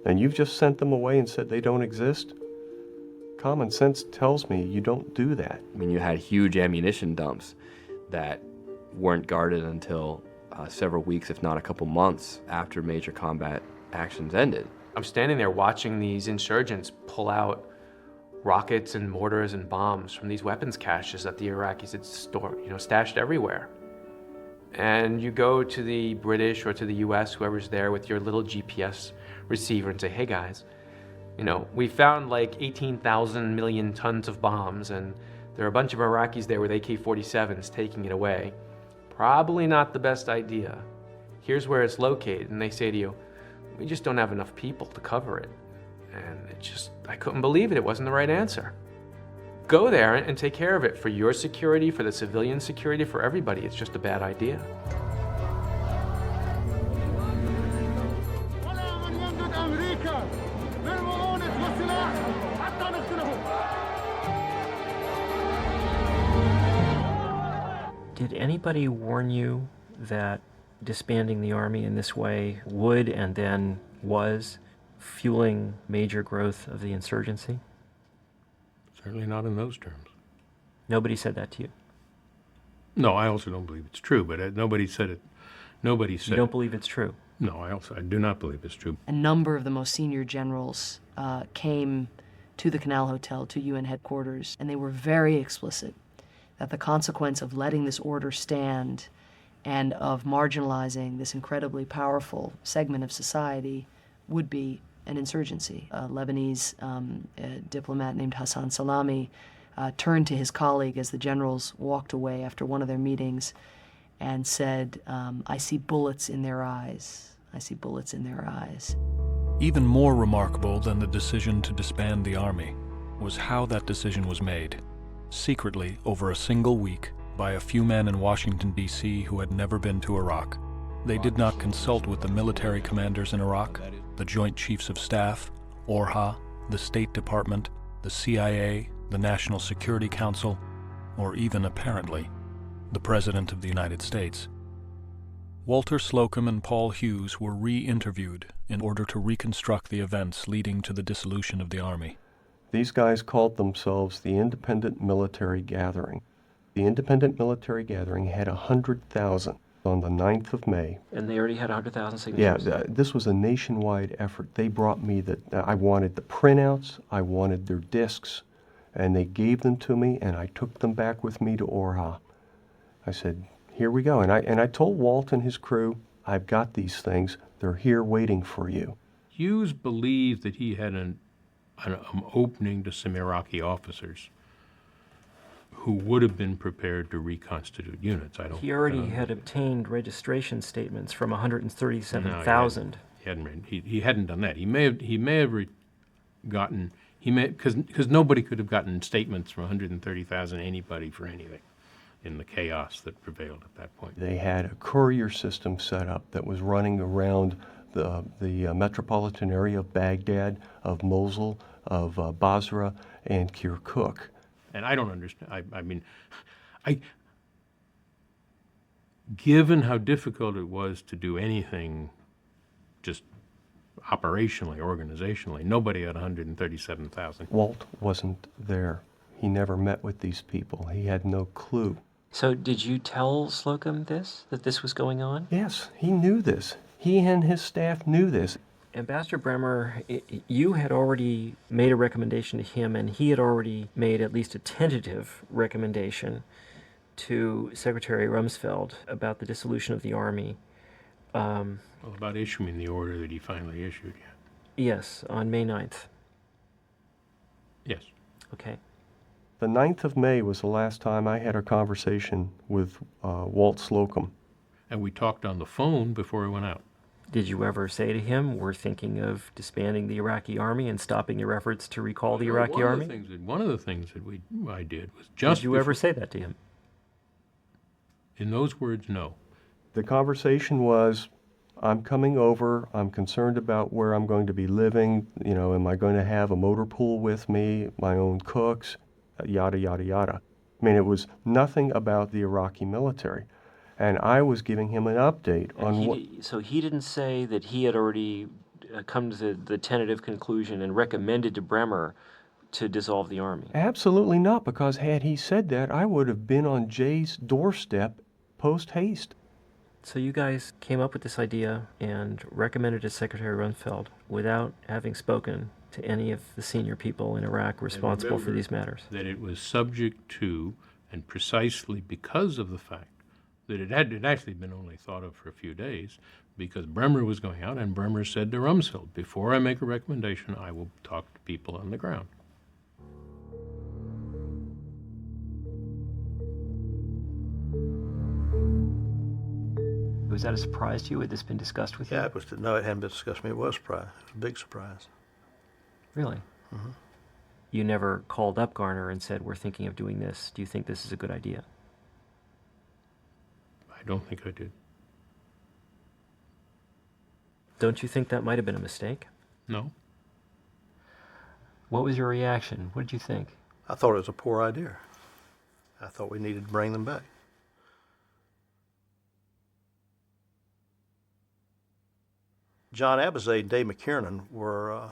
And you've just sent them away and said they don't exist? Common sense tells me you don't do that. I mean, you had huge ammunition dumps that weren't guarded until several weeks, if not a couple months, after major combat actions ended. I'm standing there watching these insurgents pull out rockets and mortars and bombs from these weapons caches that the Iraqis had stashed everywhere. And you go to the British or to the US, whoever's there with your little GPS receiver and say, hey guys, we found like 18,000 million tons of bombs and there are a bunch of Iraqis there with AK-47s taking it away. Probably not the best idea. Here's where it's located. And they say to you, we just don't have enough people to cover it. And I couldn't believe it. It wasn't the right answer. Go there and take care of it for your security, for the civilian security, for everybody. It's just a bad idea. Did anybody warn you that disbanding the army in this way would and then was fueling major growth of the insurgency? Certainly not in those terms. Nobody said that to you? No, I also don't believe it's true, but nobody said it. Nobody said You don't believe it's true? No, I do not believe it's true. A number of the most senior generals came to the Canal Hotel, to UN headquarters, and they were very explicit that the consequence of letting this order stand and of marginalizing this incredibly powerful segment of society would be an insurgency. A Lebanese diplomat named Hassan Salami turned to his colleague as the generals walked away after one of their meetings and said, I see bullets in their eyes. I see bullets in their eyes. Even more remarkable than the decision to disband the army was how that decision was made, secretly over a single week, by a few men in Washington, D.C. who had never been to Iraq. They did not consult with the military commanders in Iraq, the Joint Chiefs of Staff, ORHA, the State Department, the CIA, the National Security Council, or even, apparently, the President of the United States. Walter Slocum and Paul Hughes were re-interviewed in order to reconstruct the events leading to the dissolution of the Army. These guys called themselves the Independent Military Gathering. The Independent Military Gathering had 100,000 on the 9th of May. And they already had 100,000 signatures? Yeah, this was a nationwide effort. They brought me I wanted the printouts, I wanted their discs, and they gave them to me, and I took them back with me to ORHA. I said, here we go. And I told Walt and his crew, I've got these things. They're here waiting for you. Hughes believed that he had an opening to some Iraqi officers who would have been prepared to reconstitute units. He already had obtained registration statements from 137,000. He hadn't done that. He may have gotten because nobody could have gotten statements from 130,000 anybody for anything in the chaos that prevailed at that point. They had a courier system set up that was running around the metropolitan area of Baghdad, of Mosul, of Basra, and Kirkuk. And I don't understand. Given how difficult it was to do anything just operationally, organizationally, nobody had 137,000. Walt wasn't there. He never met with these people. He had no clue. So did you tell Slocum that this was going on? Yes, he knew this. He and his staff knew this. Ambassador Bremer, you had already made a recommendation to him, and he had already made at least a tentative recommendation to Secretary Rumsfeld about the dissolution of the Army. About issuing the order that he finally issued, yeah. Yes, on May 9th. Yes. Okay. The 9th of May was the last time I had a conversation with Walt Slocum. And we talked on the phone before he went out. Did you ever say to him, we're thinking of disbanding the Iraqi army and stopping your efforts to recall the Iraqi army? One of the things that I did was just... Did you ever say that to him? In those words, no. The conversation was, I'm coming over, I'm concerned about where I'm going to be living, am I going to have a motor pool with me, my own cooks, yada, yada, yada. I mean, it was nothing about the Iraqi military. And I was giving him an update on what... So he didn't say that he had already come to the tentative conclusion and recommended to Bremer to dissolve the army? Absolutely not, because had he said that, I would have been on Jay's doorstep post-haste. So you guys came up with this idea and recommended to Secretary Rumsfeld without having spoken to any of the senior people in Iraq responsible for these matters? That it was subject to, and precisely because of the fact that it had actually been only thought of for a few days, because Bremer was going out, and Bremer said to Rumsfeld, before I make a recommendation, I will talk to people on the ground. Was that a surprise to you? Had this been discussed with you? Yeah, no, it hadn't been discussed with me. It was a surprise. It was a big surprise. Really? Mm-hmm. You never called up Garner and said, we're thinking of doing this. Do you think this is a good idea? I don't think I did. Don't you think that might have been a mistake? No. What was your reaction? What did you think? I thought it was a poor idea. I thought we needed to bring them back. John Abizaid and Dave McKiernan were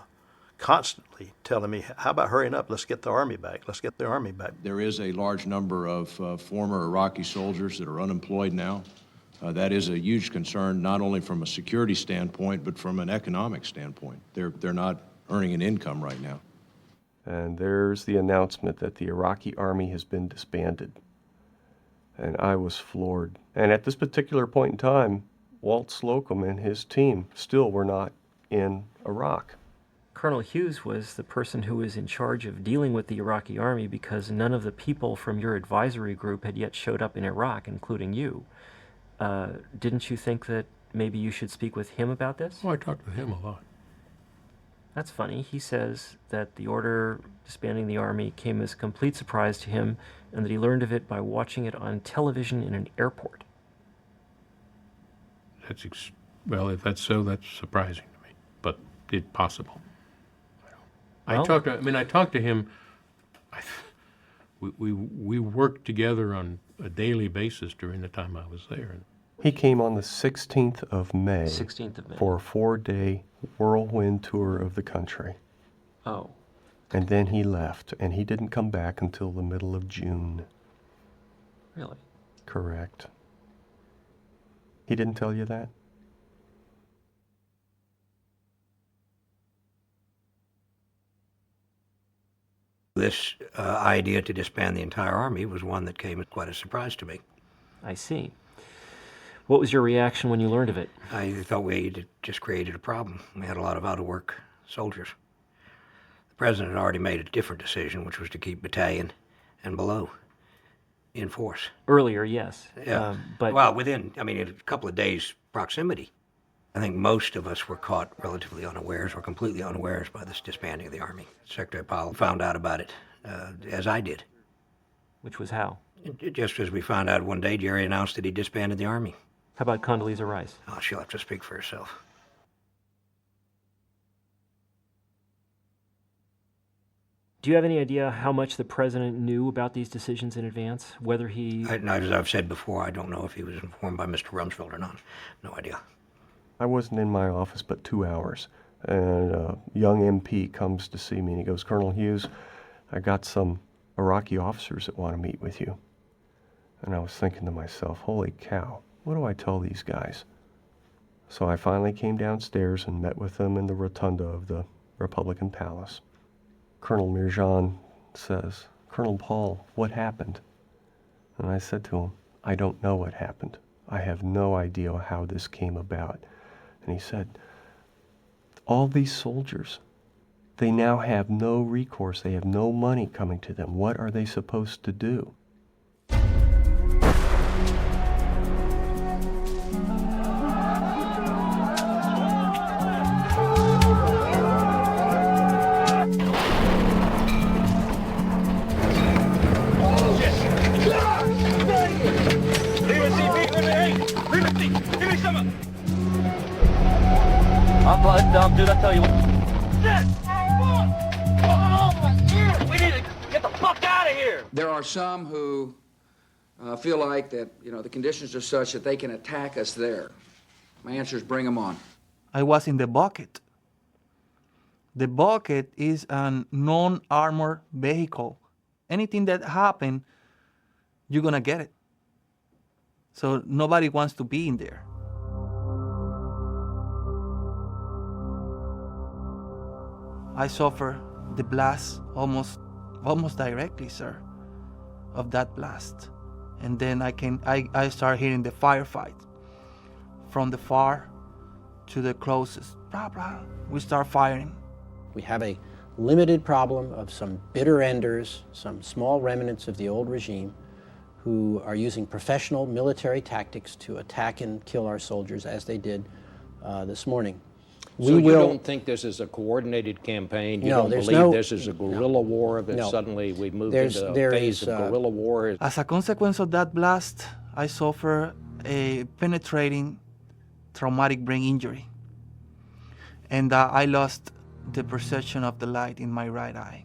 constantly telling me, how about hurrying up, let's get the Army back, let's get the Army back. There is a large number of former Iraqi soldiers that are unemployed now. That is a huge concern, not only from a security standpoint, but from an economic standpoint. They're not earning an income right now. and there's the announcement that the Iraqi army has been disbanded. And I was floored. And at this particular point in time, Walt Slocum and his team still were not in Iraq. Colonel Hughes was the person who was in charge of dealing with the Iraqi army because none of the people from your advisory group had yet showed up in Iraq, including you. Didn't you think that maybe you should speak with him about this? Oh, I talked to him a lot. That's funny. He says that the order disbanding the army came as a complete surprise to him and that he learned of it by watching it on television in an airport. Well, if that's so, that's surprising to me, but it's possible. Well, I talked to him. We worked together on a daily basis during the time I was there. He came on the 16th of May, 16th of May. For a 4-day whirlwind tour of the country. Oh. And then he left, and he didn't come back until the middle of June. Really? Correct. He didn't tell you that? This idea to disband the entire army was one that came as quite a surprise to me. I see. What was your reaction when you learned of it? I thought we had just created a problem. We had a lot of out-of-work soldiers. The president had already made a different decision, which was to keep battalion and below in force. Earlier, yes. Yeah. But well, within, a couple of days' proximity. I think most of us were caught relatively unawares or completely unawares by this disbanding of the army. Secretary Powell found out about it, as I did. Which was how? Just as we found out one day, Jerry announced that he disbanded the army. How about Condoleezza Rice? Oh, she'll have to speak for herself. Do you have any idea how much the president knew about these decisions in advance? Whether he... As I've said before, I don't know if he was informed by Mr. Rumsfeld or not. No idea. I wasn't in my office but 2 hours, and a young MP comes to see me, and he goes, Colonel Hughes, I got some Iraqi officers that want to meet with you. And I was thinking to myself, holy cow, what do I tell these guys? So I finally came downstairs and met with them in the rotunda of the Republican Palace. Colonel Mirjan says, Colonel Paul, what happened? And I said to him, I don't know what happened. I have no idea how this came about. And he said, all these soldiers, they now have no recourse. They have no money coming to them. What are they supposed to do? Dude, I tell you what. We need to get the fuck out of here. There are some who feel like that, the conditions are such that they can attack us there. My answer is bring them on. I was in the bucket. The bucket is a non-armored vehicle. Anything that happened, you're gonna get it. So nobody wants to be in there. I suffer the blast almost directly, sir, of that blast. And then I start hearing the firefight from the far to the closest. Blah, blah. We start firing. We have a limited problem of some bitter enders, some small remnants of the old regime who are using professional military tactics to attack and kill our soldiers as they did this morning. So you don't think this is a coordinated campaign? You don't believe this is a guerrilla war, that suddenly we've moved into a phase of guerrilla war? As a consequence of that blast, I suffer a penetrating traumatic brain injury. And I lost the perception of the light in my right eye.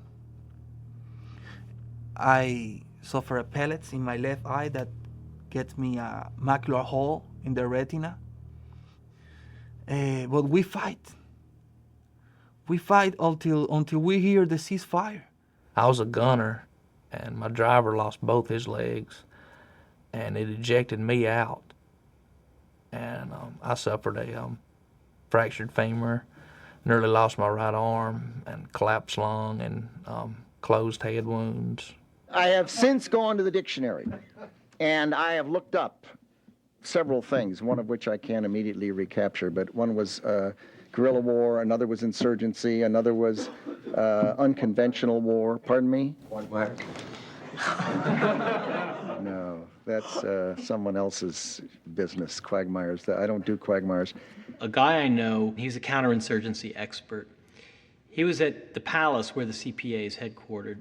I suffer a pellets in my left eye that gets me a macular hole in the retina. But we fight. We fight until we hear the ceasefire. I was a gunner, and my driver lost both his legs, and it ejected me out. And I suffered a fractured femur, nearly lost my right arm and collapsed lung and closed head wounds. I have since gone to the dictionary, and I have looked up several things, one of which I can't immediately recapture, but one was guerrilla war, another was insurgency, another was unconventional war. Pardon me? Quagmire? No, that's someone else's business, quagmires. I don't do quagmires. A guy I know, he's a counterinsurgency expert. He was at the palace where the CPA is headquartered,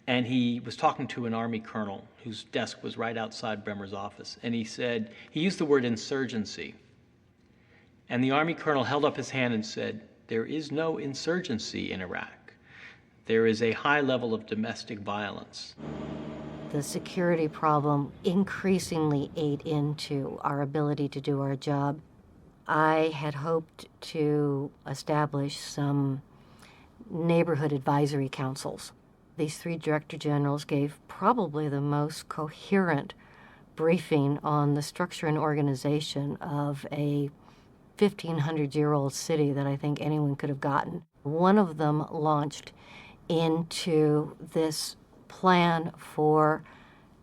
and he was talking to an Army colonel whose desk was right outside Bremer's office, and he said, he used the word insurgency. And the Army colonel held up his hand and said, there is no insurgency in Iraq. There is a high level of domestic violence. The security problem increasingly ate into our ability to do our job. I had hoped to establish some neighborhood advisory councils. These three director generals gave probably the most coherent briefing on the structure and organization of a 1,500-year-old city that I think anyone could have gotten. One of them launched into this plan for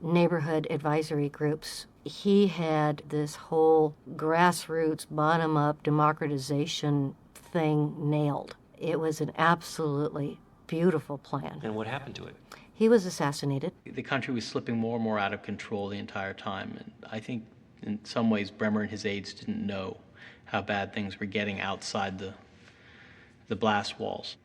neighborhood advisory groups. He had this whole grassroots, bottom-up democratization thing nailed. It was an absolutely beautiful plan. And what happened to it? He was assassinated. The country was slipping more and more out of control the entire time, and I think in some ways Bremer and his aides didn't know how bad things were getting outside the blast walls.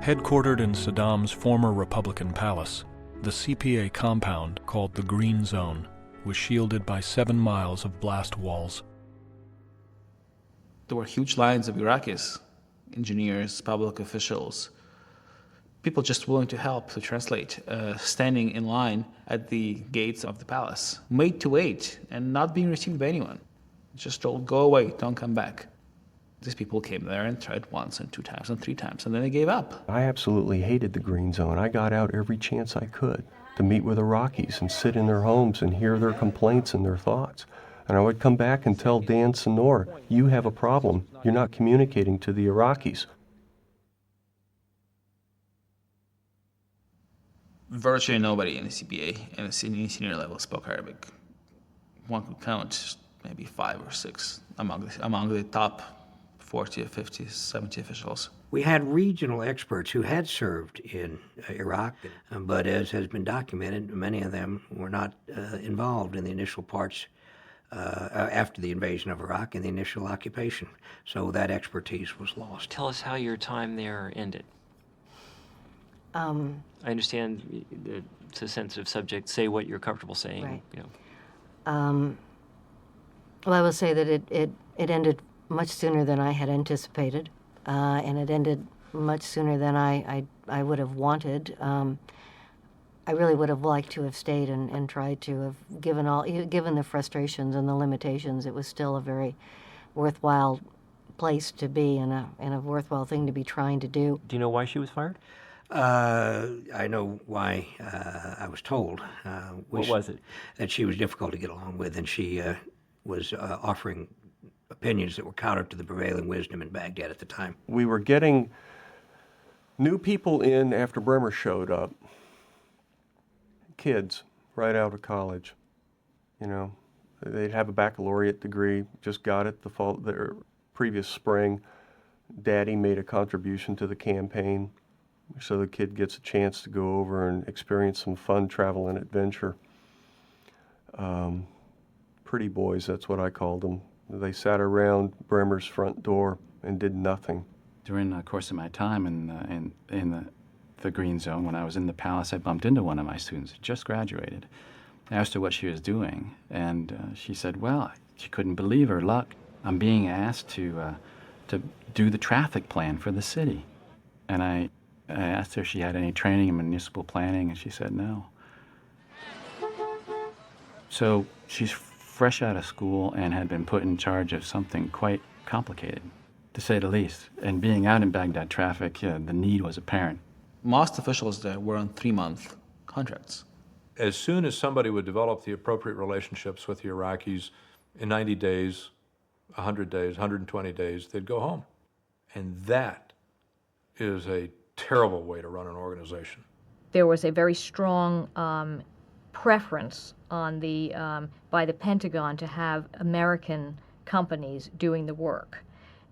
Headquartered in Saddam's former Republican palace, the CPA compound, called the Green Zone, was shielded by 7 miles of blast walls. There were huge lines of Iraqis, engineers, public officials, people just willing to help, to translate, standing in line at the gates of the palace, made to wait and not being received by anyone. Just told, go away, don't come back. These people came there and tried once and 2 times and 3 times, and then they gave up. I absolutely hated the Green Zone. I got out every chance I could to meet with Iraqis and sit in their homes and hear their complaints and their thoughts. And I would come back and tell Dan Senor, you have a problem. You're not communicating to the Iraqis. Virtually nobody in the CPA and the senior level spoke Arabic. One could count maybe 5 or 6 among the top 40, 50, 70 officials. We had regional experts who had served in Iraq, but as has been documented, many of them were not involved in the initial parts after the invasion of Iraq and the initial occupation. So that expertise was lost. Tell us how your time there ended. I understand it's a sensitive subject. Say what you're comfortable saying. Right. You know. Well, I will say that it ended much sooner than I had anticipated, and it ended much sooner than I would have wanted. I really would have liked to have stayed and tried to have given the frustrations and the limitations. It was still a very worthwhile place to be and a worthwhile thing to be trying to do. Do you know why she was fired? I know why I was told. What was it? That she was difficult to get along with, and she was offering opinions that were counter to the prevailing wisdom in Baghdad at the time. We were getting new people in after Bremer showed up. Kids right out of college, you know. They'd have a baccalaureate degree, just got it the previous spring. Daddy made a contribution to the campaign, so the kid gets a chance to go over and experience some fun travel and adventure. Pretty boys, that's what I called them. They sat around Bremer's front door and did nothing. During the course of my time in the Green Zone, when I was in the palace, I bumped into one of my students who just graduated. I asked her what she was doing, and she said, well, she couldn't believe her luck. I'm being asked to do the traffic plan for the city. And I asked her if she had any training in municipal planning, and she said no. So she's fresh out of school and had been put in charge of something quite complicated, to say the least. And being out in Baghdad traffic, the need was apparent. Most officials there were on 3-month contracts. As soon as somebody would develop the appropriate relationships with the Iraqis, in 90 days, 100 days, 120 days, they'd go home. And that is a terrible way to run an organization. There was a very strong preference on by the Pentagon to have American companies doing the work.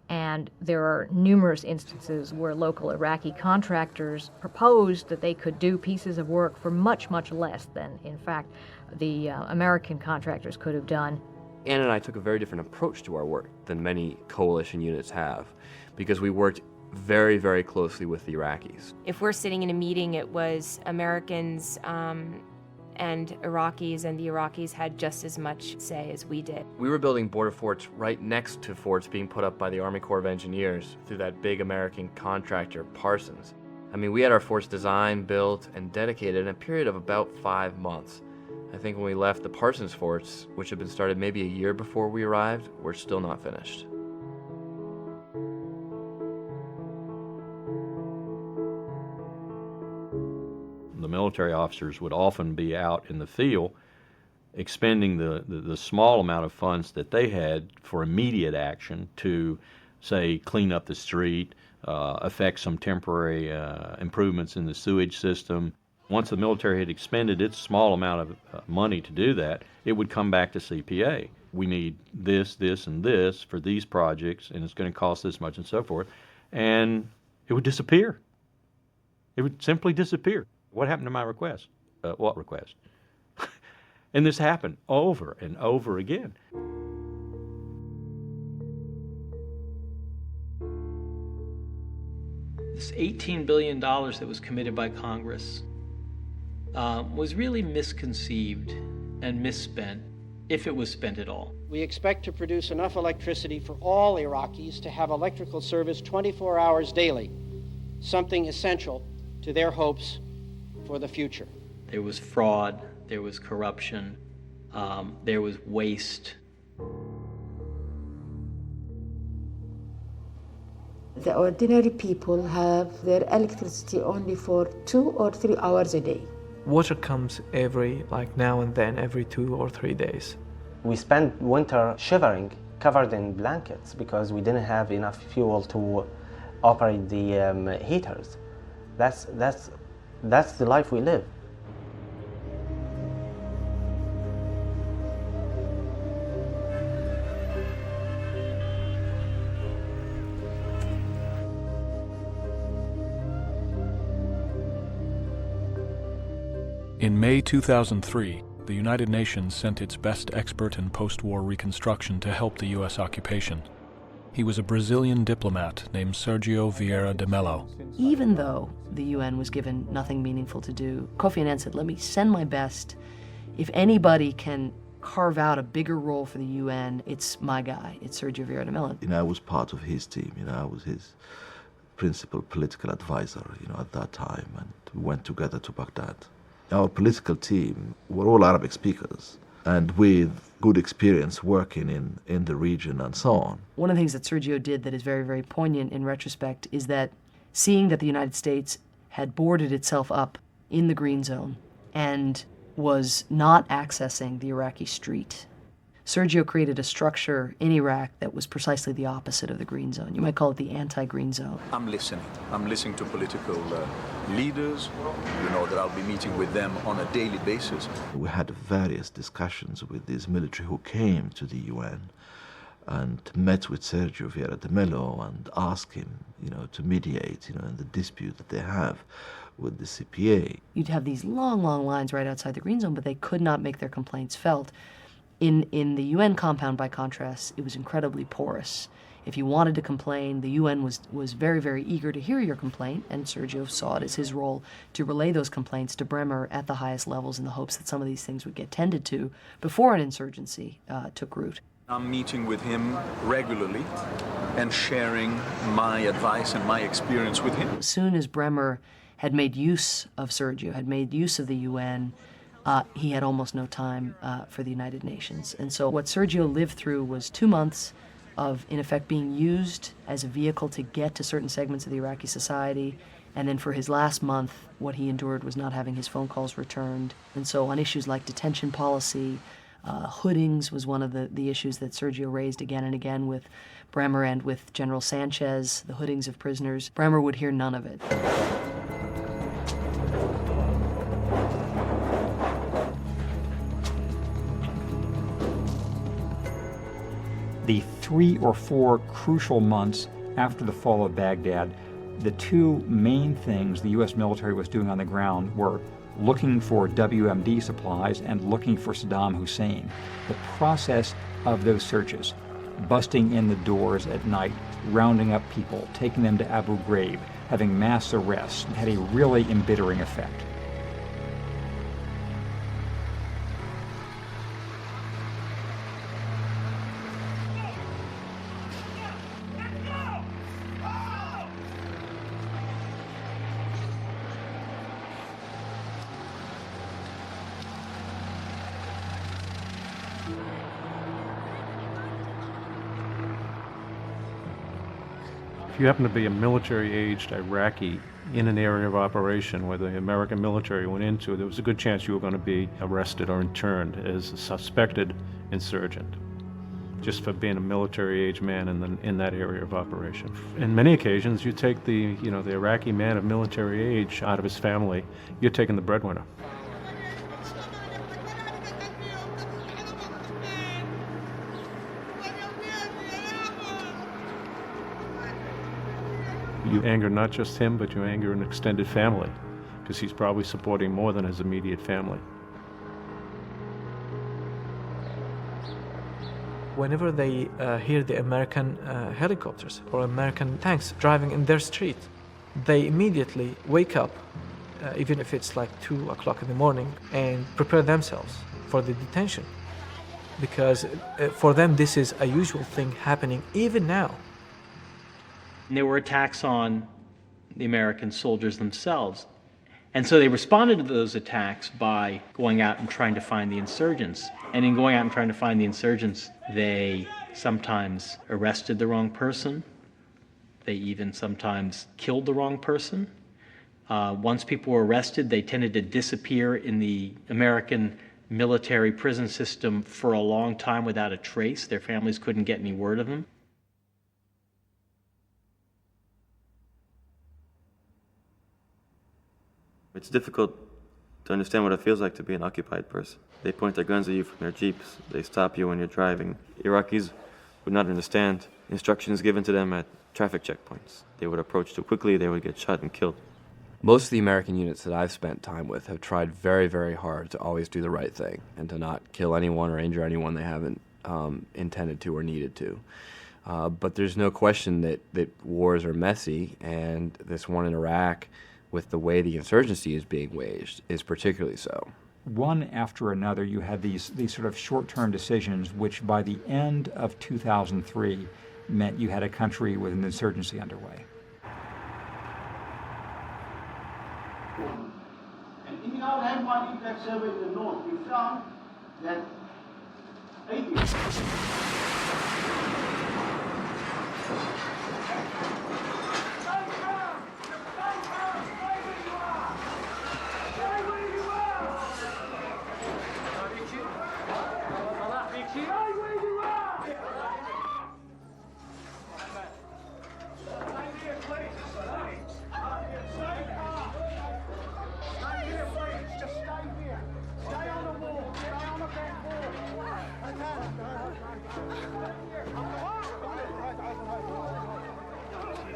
And there are numerous instances where local Iraqi contractors proposed that they could do pieces of work for much, much less than, in fact, the American contractors could have done. Ann and I took a very different approach to our work than many coalition units have, because we worked very, very closely with the Iraqis. If we're sitting in a meeting, it was Americans and Iraqis, and the Iraqis had just as much say as we did. We were building border forts right next to forts being put up by the Army Corps of Engineers through that big American contractor, Parsons. I mean, we had our forts designed, built, and dedicated in a period of about 5 months. I think when we left, the Parsons forts, which had been started maybe a year before we arrived, were still not finished. The military officers would often be out in the field expending the small amount of funds that they had for immediate action to, say, clean up the street, affect some temporary improvements in the sewage system. Once the military had expended its small amount of money to do that, it would come back to CPA. We need this, this, and this for these projects, and it's going to cost this much and so forth. And it would disappear. It would simply disappear. What happened to my request? What request? And this happened over and over again. This $18 billion that was committed by Congress was really misconceived and misspent, if it was spent at all. We expect to produce enough electricity for all Iraqis to have electrical service 24 hours daily, something essential to their hopes for the future. There was fraud, there was corruption, there was waste. The ordinary people have their electricity only for 2 or 3 hours a day. Water comes now and then, every 2 or 3 days. We spent winter shivering, covered in blankets, because we didn't have enough fuel to operate the heaters. That's the life we live. In May 2003, the United Nations sent its best expert in post-war reconstruction to help the U.S. occupation. He was a Brazilian diplomat named Sergio Vieira de Mello. Even though the UN was given nothing meaningful to do, Kofi Annan said, let me send my best. If anybody can carve out a bigger role for the UN, it's my guy. It's Sergio Vieira de Mello. I was part of his team. I was his principal political advisor, at that time, and we went together to Baghdad. Our political team were all Arabic speakers, and with good experience working in the region and so on. One of the things that Sergio did that is very, very poignant in retrospect is that seeing that the United States had boarded itself up in the Green Zone and was not accessing the Iraqi street, Sergio created a structure in Iraq that was precisely the opposite of the Green Zone. You might call it the anti-Green Zone. I'm listening. I'm listening to political leaders, that I'll be meeting with them on a daily basis. We had various discussions with these military who came to the UN and met with Sergio Vieira de Mello and asked him, to mediate, in the dispute that they have with the CPA. You'd have these long, long lines right outside the Green Zone, but they could not make their complaints felt. In the UN compound, by contrast, it was incredibly porous. If you wanted to complain, the UN was very, very eager to hear your complaint, and Sergio saw it as his role to relay those complaints to Bremer at the highest levels in the hopes that some of these things would get tended to before an insurgency took root. I'm meeting with him regularly and sharing my advice and my experience with him. As soon as Bremer had made use of Sergio, had made use of the UN, he had almost no time for the United Nations. And so what Sergio lived through was 2 months of, in effect, being used as a vehicle to get to certain segments of the Iraqi society And then for his last month, what he endured was not having his phone calls returned. And so on issues like detention policy, hoodings was one of the issues that Sergio raised again and again with Bremer and with General Sanchez, the hoodings of prisoners. Bremer would hear none of it. The 3 or 4 crucial months after the fall of Baghdad, the two main things the U.S. military was doing on the ground were looking for WMD supplies and looking for Saddam Hussein. The process of those searches, busting in the doors at night, rounding up people, taking them to Abu Ghraib, having mass arrests, had a really embittering effect. If you happen to be a military-aged Iraqi in an area of operation where the American military went into, there was a good chance you were going to be arrested or interned as a suspected insurgent, just for being a military-aged man in that area of operation. In many occasions, you take the Iraqi man of military age out of his family, you're taking the breadwinner. You anger not just him, but you anger an extended family, because he's probably supporting more than his immediate family. Whenever they hear the American helicopters or American tanks driving in their street, they immediately wake up, even if it's like 2 o'clock in the morning, and prepare themselves for the detention. Because for them, this is a usual thing happening even now. And there were attacks on the American soldiers themselves. And so they responded to those attacks by going out and trying to find the insurgents. And in going out and trying to find the insurgents, they sometimes arrested the wrong person. They even sometimes killed the wrong person. Once people were arrested, they tended to disappear in the American military prison system for a long time without a trace. Their families couldn't get any word of them. It's difficult to understand what it feels like to be an occupied person. They point their guns at you from their jeeps. They stop you when you're driving. Iraqis would not understand instructions given to them at traffic checkpoints. They would approach too quickly, they would get shot and killed. Most of the American units that I've spent time with have tried very, very hard to always do the right thing and to not kill anyone or injure anyone they haven't intended to or needed to. But there's no question that wars are messy, and this one in Iraq, with the way the insurgency is being waged, is particularly so. One after another, you had these sort of short-term decisions, which by the end of 2003 meant you had a country with an insurgency underway. And in our landmark impact survey in the north, we found that 80.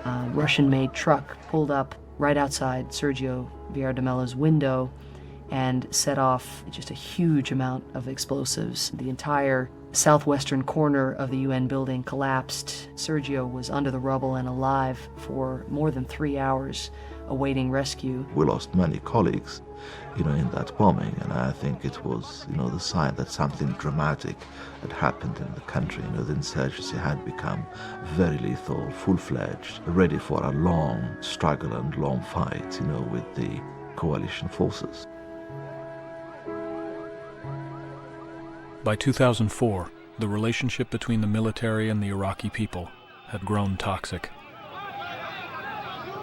A Russian-made truck pulled up right outside Sergio Villardemelo's window and set off just a huge amount of explosives. The entire southwestern corner of the UN building collapsed. Sergio was under the rubble and alive for more than 3 hours, awaiting rescue. We lost many colleagues, in that bombing, and I think it was, the sign that something dramatic had happened in the country. The insurgency had become very lethal, full-fledged, ready for a long struggle and long fight, with the coalition forces. By 2004, the relationship between the military and the Iraqi people had grown toxic.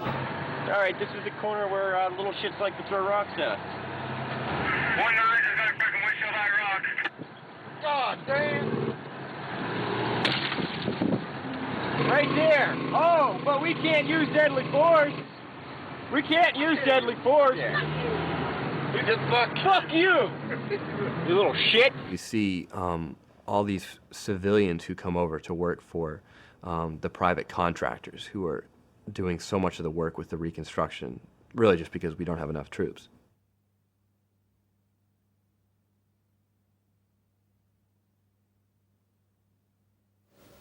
All right, right, this is the corner where little shits like to throw rocks at us. 1-9 is got a fucking windshield high rock. God damn. Right there. Oh, but we can't use deadly force. We can't use deadly force. Fuck you. You little shit. You see all these civilians who come over to work for the private contractors who are doing so much of the work with the reconstruction, really just because we don't have enough troops.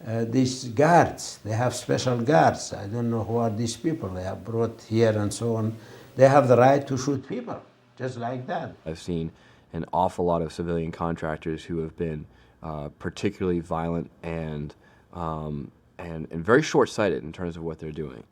These guards, they have special guards. I don't know who are these people they have brought here and so on. They have the right to shoot people, just like that. I've seen an awful lot of civilian contractors who have been particularly violent and very short-sighted in terms of what they're doing.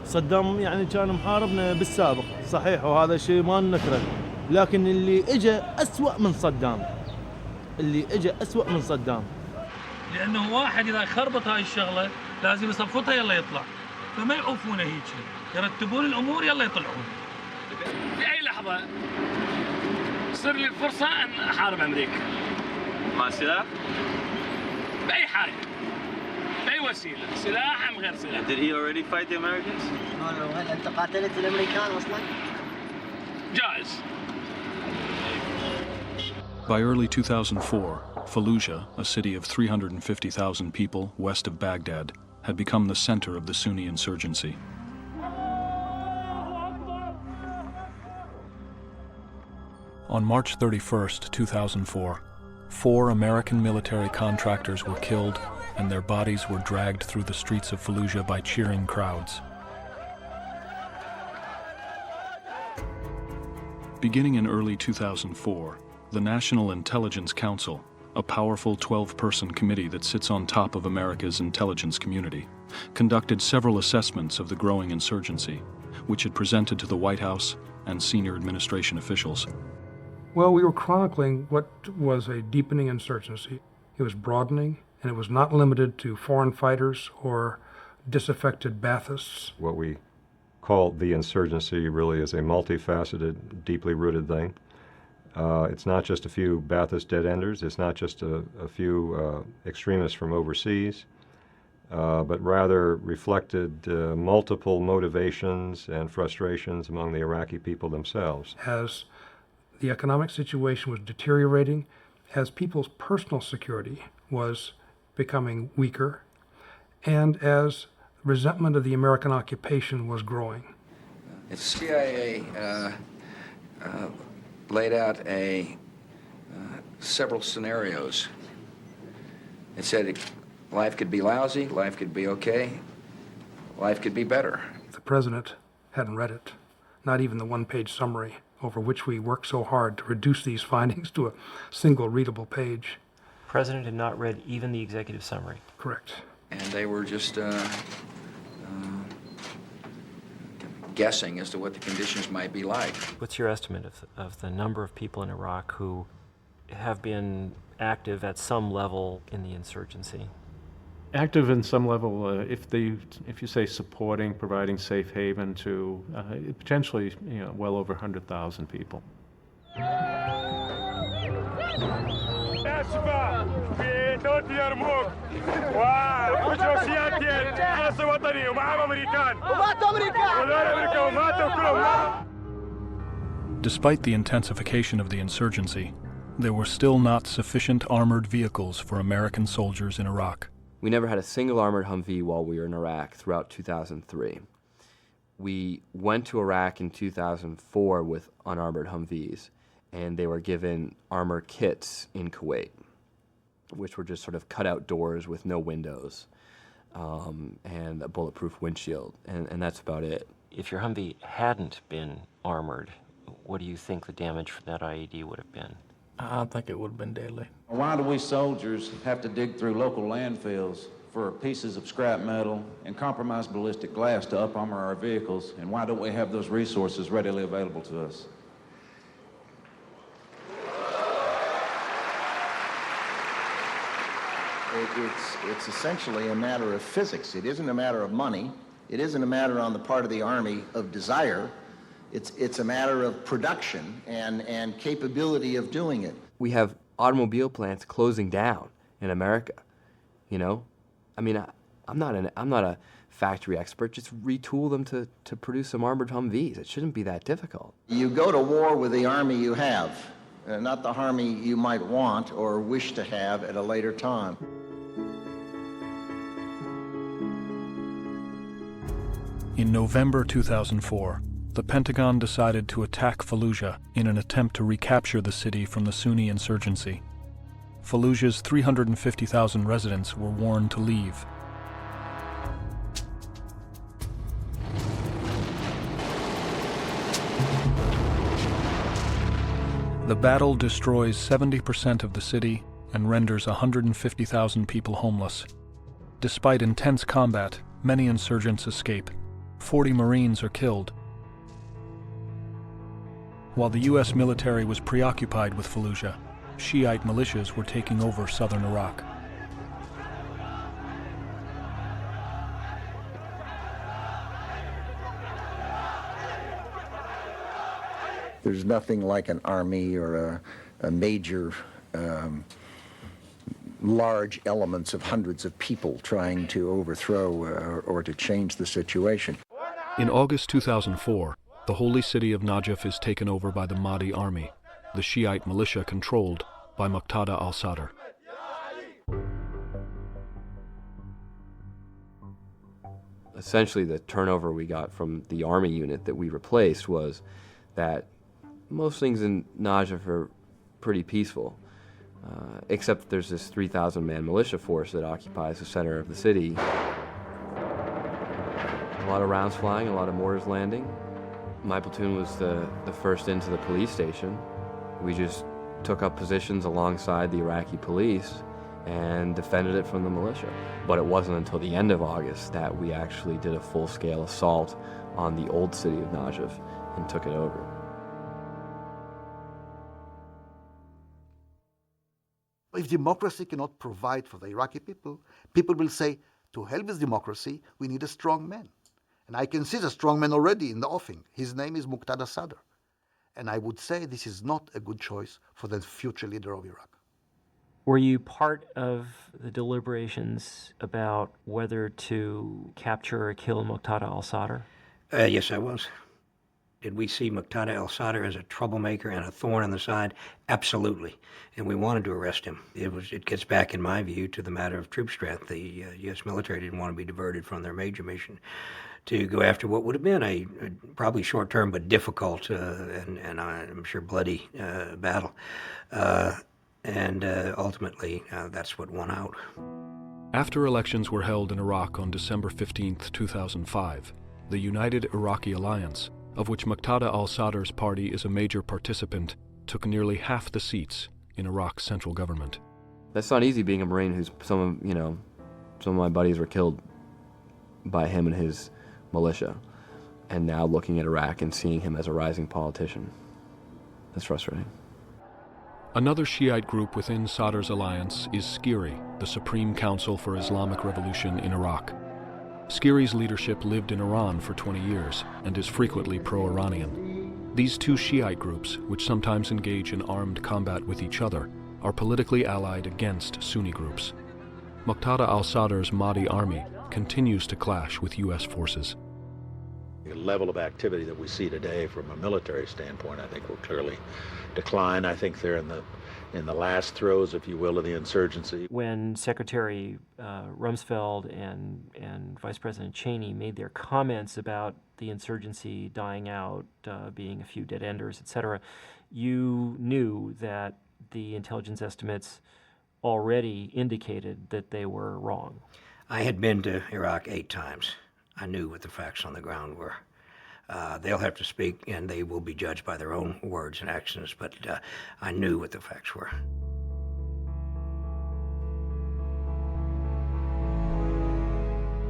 صدام يعني كان محاربنا بالسابق صحيح وهذا شيء ما ننكره لكن اللي اجى أسوأ من صدام لأنه واحد إذا خربط هاي الشغلة لازم يصفطها يلا يطلع فما يعوفونه هيك يرتبون الأمور يلا يطلعون في أي لحظة تصير لي الفرصة أن أحارب أمريكا مع سلاح؟ بأي حاجة بأي وسيلة سلاح أم غير سلاح. Did he already fight the Americans? No. هل أنت قاتلت الأمريكان أصلاً؟ جائز. By early 2004, Fallujah, a city of 350,000 people west of Baghdad, had become the center of the Sunni insurgency. On March 31st, 2004, 4 American military contractors were killed and their bodies were dragged through the streets of Fallujah by cheering crowds. Beginning in early 2004, the National Intelligence Council, a powerful 12-person committee that sits on top of America's intelligence community, conducted several assessments of the growing insurgency, which it presented to the White House and senior administration officials. Well, we were chronicling what was a deepening insurgency. It was broadening, and it was not limited to foreign fighters or disaffected Baathists. What we call the insurgency really is a multifaceted, deeply rooted thing. It's not just a few Baathist dead-enders. It's not just a few extremists from overseas, but rather reflected multiple motivations and frustrations among the Iraqi people themselves. As the economic situation was deteriorating, as people's personal security was becoming weaker, and as resentment of the American occupation was growing. The CIA laid out several scenarios. It said life could be lousy, life could be okay, life could be better. The president hadn't read it, not even the one-page summary over which we worked so hard to reduce these findings to a single readable page. The president had not read even the executive summary. Correct. And they were just guessing as to what the conditions might be like. What's your estimate of the number of people in Iraq who have been active at some level in the insurgency? Active in some level, if you say supporting, providing safe haven to potentially, well over 100,000 people. Despite the intensification of the insurgency, there were still not sufficient armored vehicles for American soldiers in Iraq. We never had a single armored Humvee while we were in Iraq throughout 2003. We went to Iraq in 2004 with unarmored Humvees, and they were given armor kits in Kuwait. which were just sort of cutout doors with no windows and a bulletproof windshield, and that's about it. If your Humvee hadn't been armored, what do you think the damage from that IED would have been? I think it would have been deadly. Why do we soldiers have to dig through local landfills for pieces of scrap metal and compromised ballistic glass to up-armor our vehicles, and why don't we have those resources readily available to us? It's essentially a matter of physics. It isn't a matter of money. It isn't a matter on the part of the Army of desire. It's a matter of production and capability of doing it. We have automobile plants closing down in America, you know? I mean, I'm not a factory expert. Just retool them to produce some armored Humvees. It shouldn't be that difficult. You go to war with the Army you have, not the Army you might want or wish to have at a later time. In November 2004, the Pentagon decided to attack Fallujah in an attempt to recapture the city from the Sunni insurgency. Fallujah's 350,000 residents were warned to leave. The battle destroys 70% of the city and renders 150,000 people homeless. Despite intense combat, many insurgents escape. 40 Marines are killed. While the U.S. military was preoccupied with Fallujah, Shiite militias were taking over southern Iraq. There's nothing like an army or a major large elements of hundreds of people trying to overthrow or to change the situation. In August 2004, the holy city of Najaf is taken over by the Mahdi army, the Shiite militia controlled by Muqtada al-Sadr. Essentially, the turnover we got from the army unit that we replaced was that most things in Najaf are pretty peaceful, except that there's this 3,000-man militia force that occupies the center of the city. A lot of rounds flying, a lot of mortars landing. My platoon was the first into the police station. We just took up positions alongside the Iraqi police and defended it from the militia. But it wasn't until the end of August that we actually did a full-scale assault on the old city of Najaf and took it over. If democracy cannot provide for the Iraqi people, people will say, to hell with democracy, we need a strong man. And I can see the strong man already in the offing. His name is Muqtada Sadr. And I would say this is not a good choice for the future leader of Iraq. Were you part of the deliberations about whether to capture or kill Muqtada al-Sadr? Yes, I was. Did we see Muqtada al-Sadr as a troublemaker and a thorn in the side? Absolutely. And we wanted to arrest him. It gets back, in my view, to the matter of troop strength. The U.S. military didn't want to be diverted from their major mission to go after what would have been a probably short-term but difficult and I'm sure bloody battle. And ultimately, that's what won out. After elections were held in Iraq on December 15, 2005, the United Iraqi Alliance, of which Muqtada al-Sadr's party is a major participant, took nearly half the seats in Iraq's central government. That's not easy being a Marine who's some of my buddies were killed by him and his militia, and now looking at Iraq and seeing him as a rising politician. That's frustrating. Another Shiite group within Sadr's alliance is Skiri, the Supreme Council for Islamic Revolution in Iraq. Skiri's leadership lived in Iran for 20 years and is frequently pro-Iranian. These two Shiite groups, which sometimes engage in armed combat with each other, are politically allied against Sunni groups. Muqtada al-Sadr's Mahdi army continues to clash with U.S. forces. The level of activity that we see today from a military standpoint, I think, will clearly decline. I think they're in the last throes, if you will, of the insurgency. When Secretary Rumsfeld and Vice President Cheney made their comments about the insurgency dying out, being a few dead enders, etc., you knew that the intelligence estimates already indicated that they were wrong. I had been to Iraq 8 times. I knew what the facts on the ground were. They'll have to speak, and they will be judged by their own words and actions, but I knew what the facts were.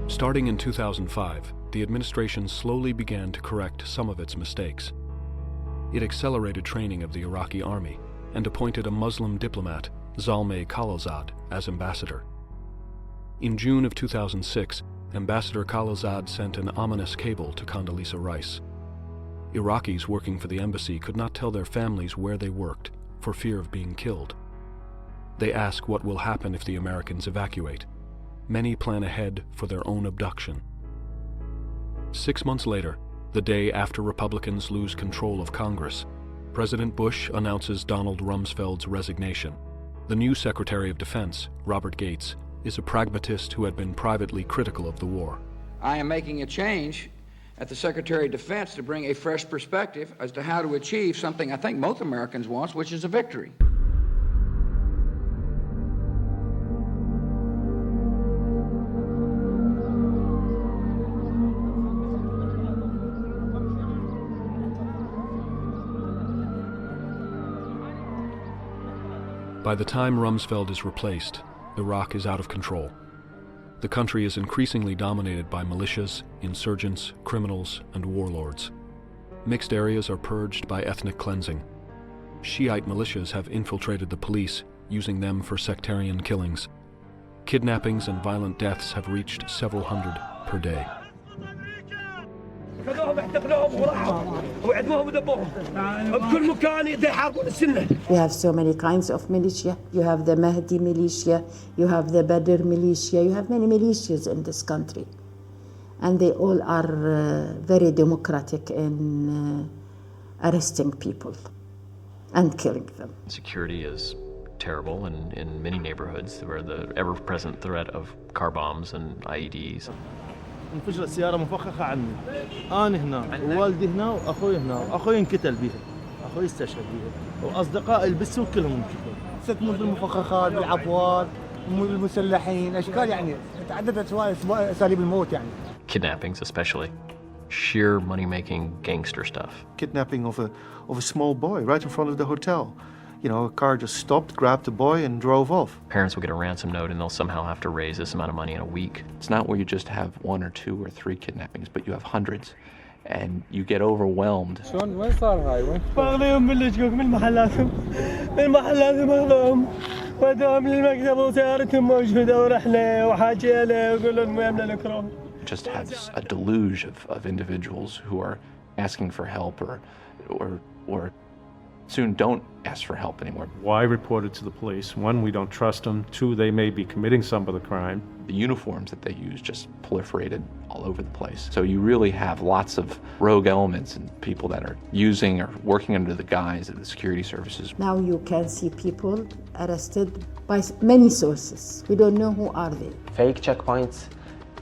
Starting in 2005, the administration slowly began to correct some of its mistakes. It accelerated training of the Iraqi army and appointed a Muslim diplomat, Zalmay Khalilzad, as ambassador. In June of 2006, Ambassador Khalilzad sent an ominous cable to Condoleezza Rice. Iraqis working for the embassy could not tell their families where they worked for fear of being killed. They ask what will happen if the Americans evacuate. Many plan ahead for their own abduction. 6 months later, the day after Republicans lose control of Congress, President Bush announces Donald Rumsfeld's resignation. The new Secretary of Defense, Robert Gates, is a pragmatist who had been privately critical of the war. I am making a change at the Secretary of Defense to bring a fresh perspective as to how to achieve something I think most Americans want, which is a victory. By the time Rumsfeld is replaced, Iraq is out of control. The country is increasingly dominated by militias, insurgents, criminals, and warlords. Mixed areas are purged by ethnic cleansing. Shiite militias have infiltrated the police, using them for sectarian killings. Kidnappings and violent deaths have reached several hundred per day. You have so many kinds of militia. You have the Mahdi militia, you have the Badr militia, you have many militias in this country. And they all are very democratic in arresting people and killing them. Security is terrible in many neighborhoods where the ever-present threat of car bombs and IEDs. انفجرت سيارة مفخخة عني. أنا هنا ووالدي هنا وأخوي هنا وأخوي انقتل بيها. أخوي استشهد بيها. وأصدقائي البسوا كلهم انقتلوا. تموت بالمفخخات بالعفوات بالمسلحين أشكال يعني تعددت أساليب الموت يعني. Kidnappings especially. Sheer money-making gangster stuff. Kidnapping of a small boy right in front of the hotel. You know, a car just stopped, grabbed the boy, and drove off. Parents will get a ransom note and they'll somehow have to raise this amount of money in a week. It's not where you just have 1 or 2 or 3 kidnappings, but you have hundreds, and you get overwhelmed. وين صار هاي وين؟ باخذهم من الشقق من محلاتهم باخذهم وداهم للمكتب وسيارتهم موجودة ورحلة وحاجة له وقول لهم ما يمنا نكرهم. Just has a deluge of individuals who are asking for help or soon don't ask for help anymore. Why report it to the police? 1, we don't trust them. 2, they may be committing some of the crime. The uniforms that they use just proliferated all over the place. So you really have lots of rogue elements and people that are using or working under the guise of the security services. Now you can see people arrested by many sources. We don't know who are they. Fake checkpoints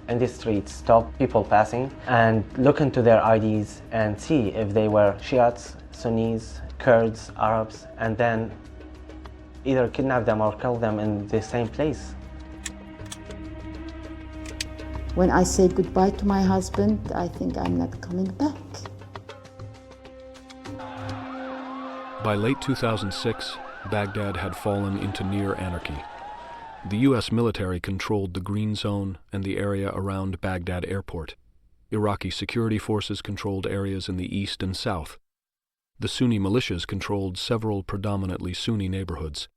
in the streets stop people passing and look into their IDs and see if they were Shiites, Sunnis, Kurds, Arabs, and then either kidnap them or kill them in the same place. When I say goodbye to my husband, I think I'm not coming back. By late 2006, Baghdad had fallen into near anarchy. The U.S. military controlled the Green Zone and the area around Baghdad Airport. Iraqi security forces controlled areas in the east and south. The Sunni militias controlled several predominantly Sunni neighborhoods.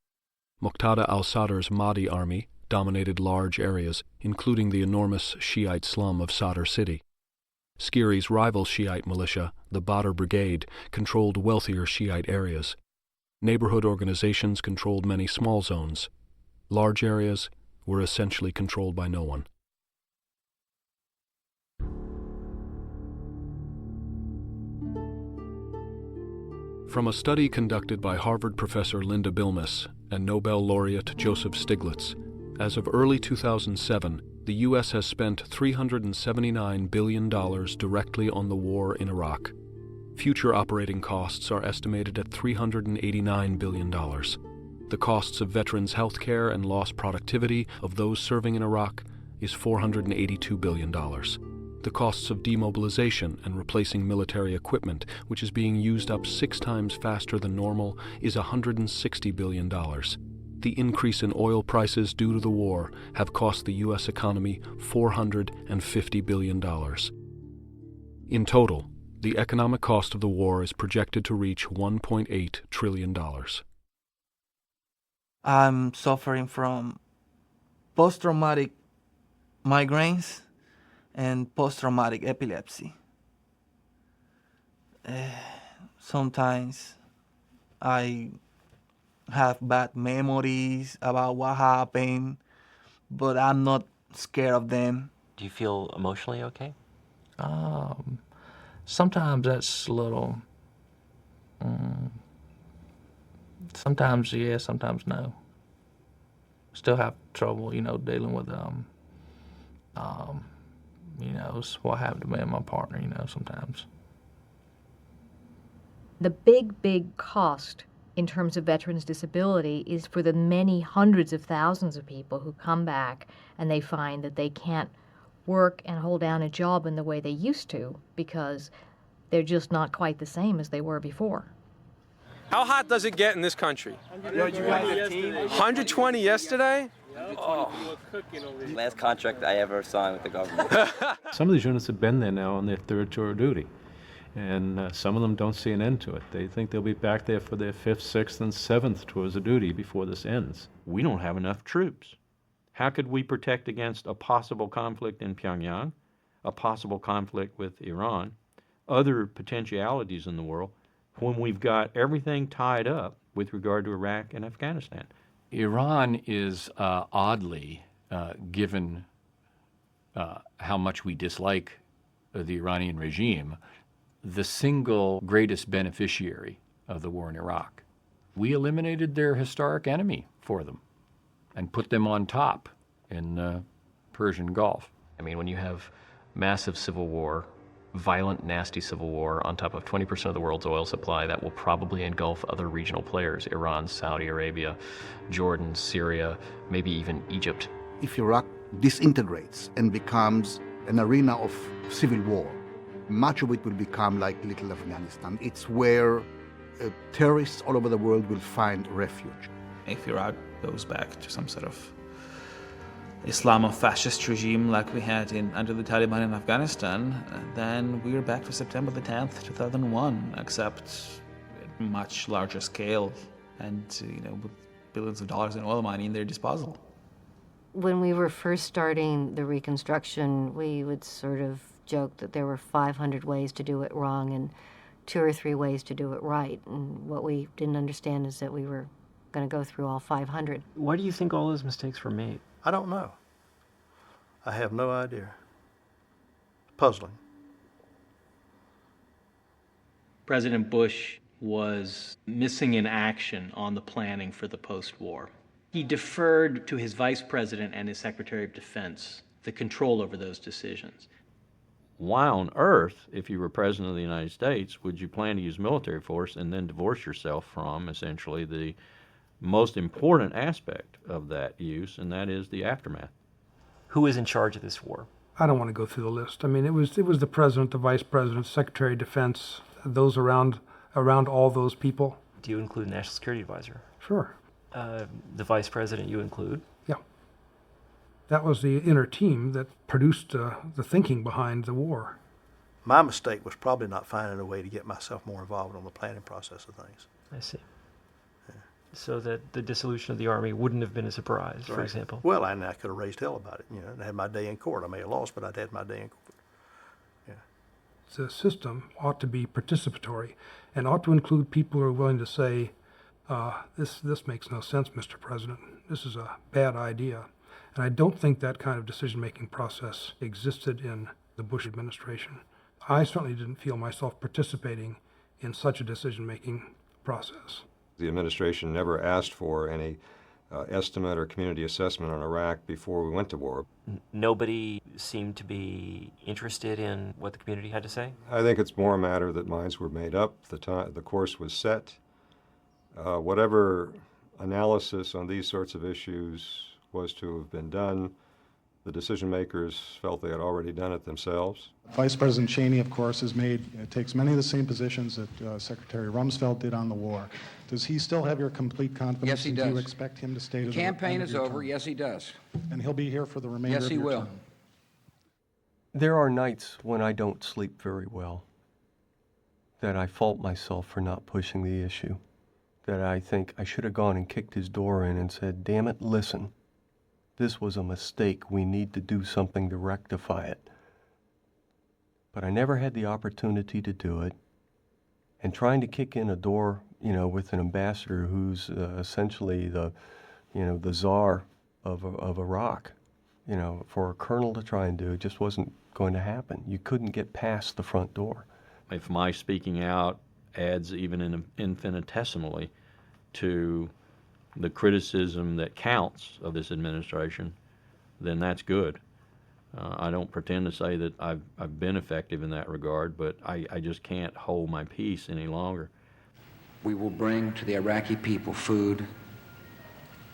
Muqtada al-Sadr's Mahdi army dominated large areas, including the enormous Shiite slum of Sadr city. Skiri's rival Shiite militia, the Badr Brigade, controlled wealthier Shiite areas. Neighborhood organizations controlled many small zones. Large areas were essentially controlled by no one. From a study conducted by Harvard professor Linda Bilmes and Nobel laureate Joseph Stiglitz, as of early 2007, the U.S. has spent $379 billion directly on the war in Iraq. Future operating costs are estimated at $389 billion. The costs of veterans' health care and lost productivity of those serving in Iraq is $482 billion. The costs of demobilization and replacing military equipment, which is being used up 6 times faster than normal, is $160 billion. The increase in oil prices due to the war have cost the U.S. economy $450 billion. In total, the economic cost of the war is projected to reach $1.8 trillion. I'm suffering from post-traumatic migraines and post-traumatic epilepsy. Sometimes I have bad memories about what happened, but I'm not scared of them. Do you feel emotionally okay? Sometimes that's a little. Sometimes yes, sometimes no. Still have trouble, dealing with what happened to me and my partner, sometimes. The big cost in terms of veterans' disability is for the many hundreds of thousands of people who come back and they find that they can't work and hold down a job in the way they used to because they're just not quite the same as they were before. How hot does it get in this country? 120 yesterday? Oh. Last contract I ever signed with the government. Some of these units have been there now on their 3rd tour of duty, and some of them don't see an end to it. They think they'll be back there for their 5th, 6th, and 7th tours of duty before this ends. We don't have enough troops. How could we protect against a possible conflict in Pyongyang, a possible conflict with Iran, other potentialities in the world, when we've got everything tied up with regard to Iraq and Afghanistan? Iran is oddly, given how much we dislike the Iranian regime, the single greatest beneficiary of the war in Iraq. We eliminated their historic enemy for them and put them on top in the Persian Gulf. I mean, when you have massive civil war, violent, nasty civil war on top of 20% of the world's oil supply, that will probably engulf other regional players, Iran, Saudi Arabia, Jordan, Syria, maybe even Egypt. If Iraq disintegrates and becomes an arena of civil war, much of it will become like little Afghanistan. It's where terrorists all over the world will find refuge. If Iraq goes back to some sort of Islamo-fascist regime like we had under the Taliban in Afghanistan, then we're back to September the 10th, 2001, except at much larger scale and, with billions of dollars in oil money in their disposal. When we were first starting the reconstruction, we would sort of joke that there were 500 ways to do it wrong and 2 or 3 ways to do it right. And what we didn't understand is that we were going to go through all 500. Why do you think all those mistakes were made? I don't know. I have no idea. Puzzling. President Bush was missing in action on the planning for the post-war. He deferred to his vice president and his Secretary of Defense the control over those decisions. Why on earth, if you were President of the United States, would you plan to use military force and then divorce yourself from essentially the most important aspect of that use, and that is the aftermath? Who is in charge of this war? I don't want to go through the list. I mean, it was the president, the vice president, secretary of defense, those around all those people. Do you include National Security Advisor? Sure. The vice president you include? Yeah. That was the inner team that produced the thinking behind the war. My mistake was probably not finding a way to get myself more involved in the planning process of things. I see. So that the dissolution of the Army wouldn't have been a surprise, for example. Well, and I could have raised hell about it, and had my day in court. I may have lost, but I'd had my day in court. Yeah. The system ought to be participatory and ought to include people who are willing to say, this makes no sense, Mr. President. This is a bad idea. And I don't think that kind of decision-making process existed in the Bush administration. I certainly didn't feel myself participating in such a decision-making process. The administration never asked for any estimate or community assessment on Iraq before we went to war. Nobody seemed to be interested in what the community had to say? I think it's more a matter that minds were made up, the course was set. Whatever analysis on these sorts of issues was to have been done. The decision makers felt they had already done it themselves. Vice President Cheney, of course, takes many of the same positions that Secretary Rumsfeld did on the war. Does he still have your complete confidence? Yes, he does. Do you expect him to stay to the campaign is over? Yes, he does. And he'll be here for the remainder of your term? Yes, he will. There are nights when I don't sleep very well, that I fault myself for not pushing the issue, that I think I should have gone and kicked his door in and said, damn it, listen, this was a mistake. We need to do something to rectify it. But I never had the opportunity to do it. And trying to kick in a door, with an ambassador who's essentially the czar of Iraq, for a colonel to try and do it just wasn't going to happen. You couldn't get past the front door. If my speaking out adds even infinitesimally to the criticism that counts of this administration, then that's good. I don't pretend to say that I've been effective in that regard, but I just can't hold my peace any longer. We will bring to the Iraqi people food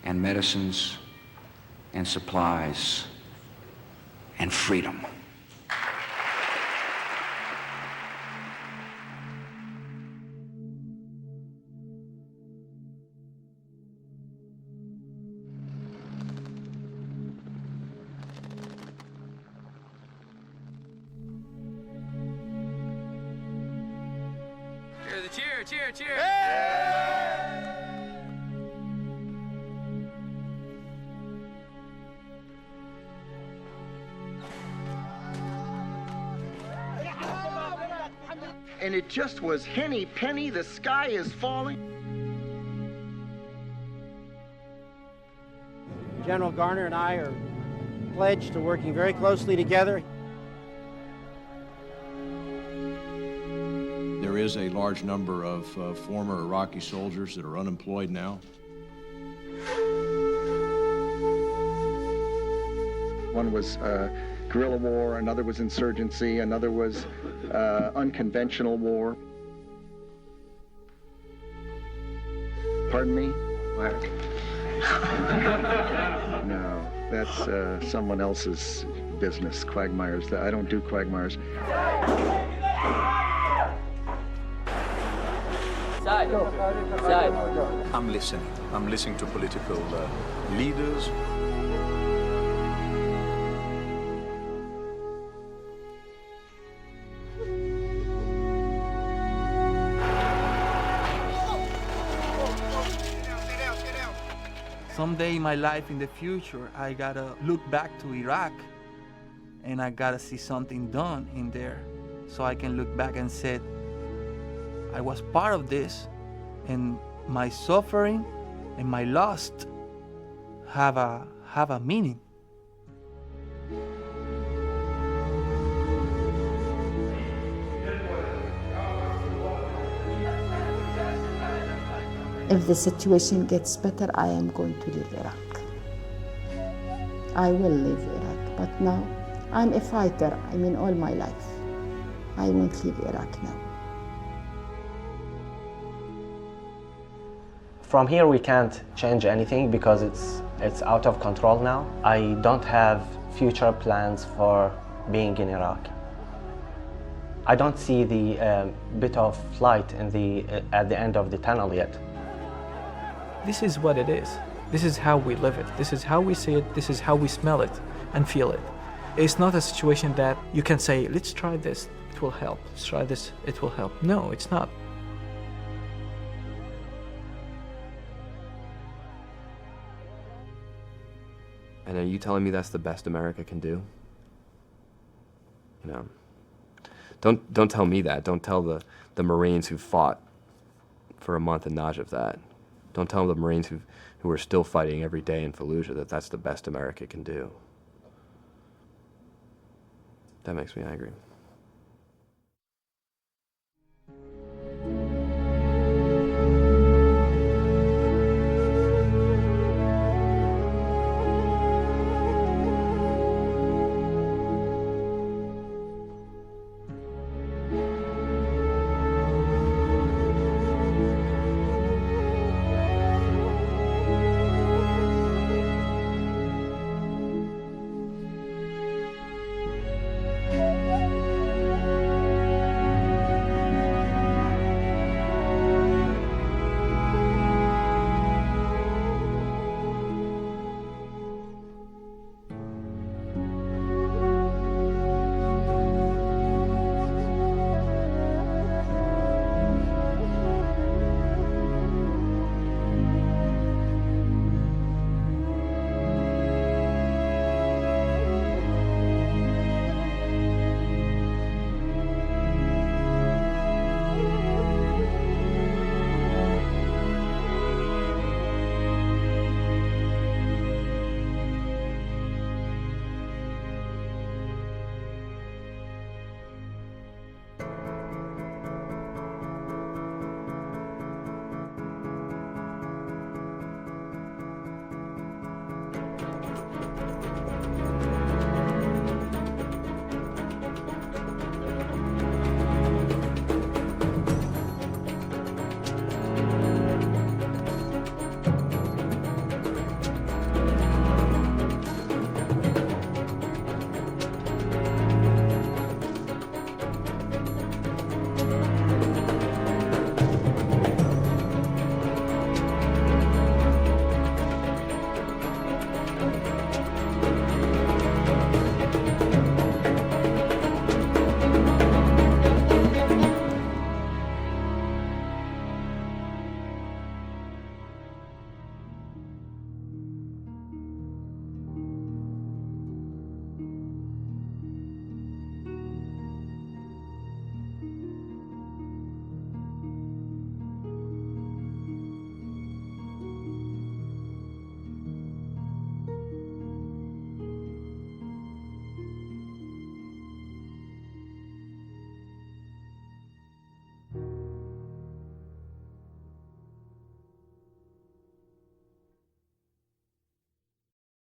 and medicines and supplies and freedom. Cheer, cheer! And it just was henny penny, the sky is falling. General Garner and I are pledged to working very closely together. There is a large number of former Iraqi soldiers that are unemployed now. One was guerrilla war, another was insurgency, another was unconventional war. Pardon me? What? No, that's someone else's business, quagmires. I don't do quagmires. I'm listening. I'm listening to political leaders. Someday in my life in the future, I gotta look back to Iraq and I gotta see something done in there so I can look back and say, I was part of this, and my suffering and my loss have a meaning. If the situation gets better, I am going to leave Iraq. I will leave Iraq, but now I'm a fighter, all my life. I won't leave Iraq now. From here we can't change anything because it's out of control now. I don't have future plans for being in Iraq. I don't see the bit of light at the end of the tunnel yet. This is what it is. This is how we live it. This is how we see it. This is how we smell it and feel it. It's not a situation that you can say, let's try this, it will help. Let's try this, it will help. No, it's not. And are you telling me that's the best America can do? Don't tell me that. Don't tell the Marines who fought for a month in Najaf that. Don't tell the Marines who are still fighting every day in Fallujah that that's the best America can do. That makes me angry.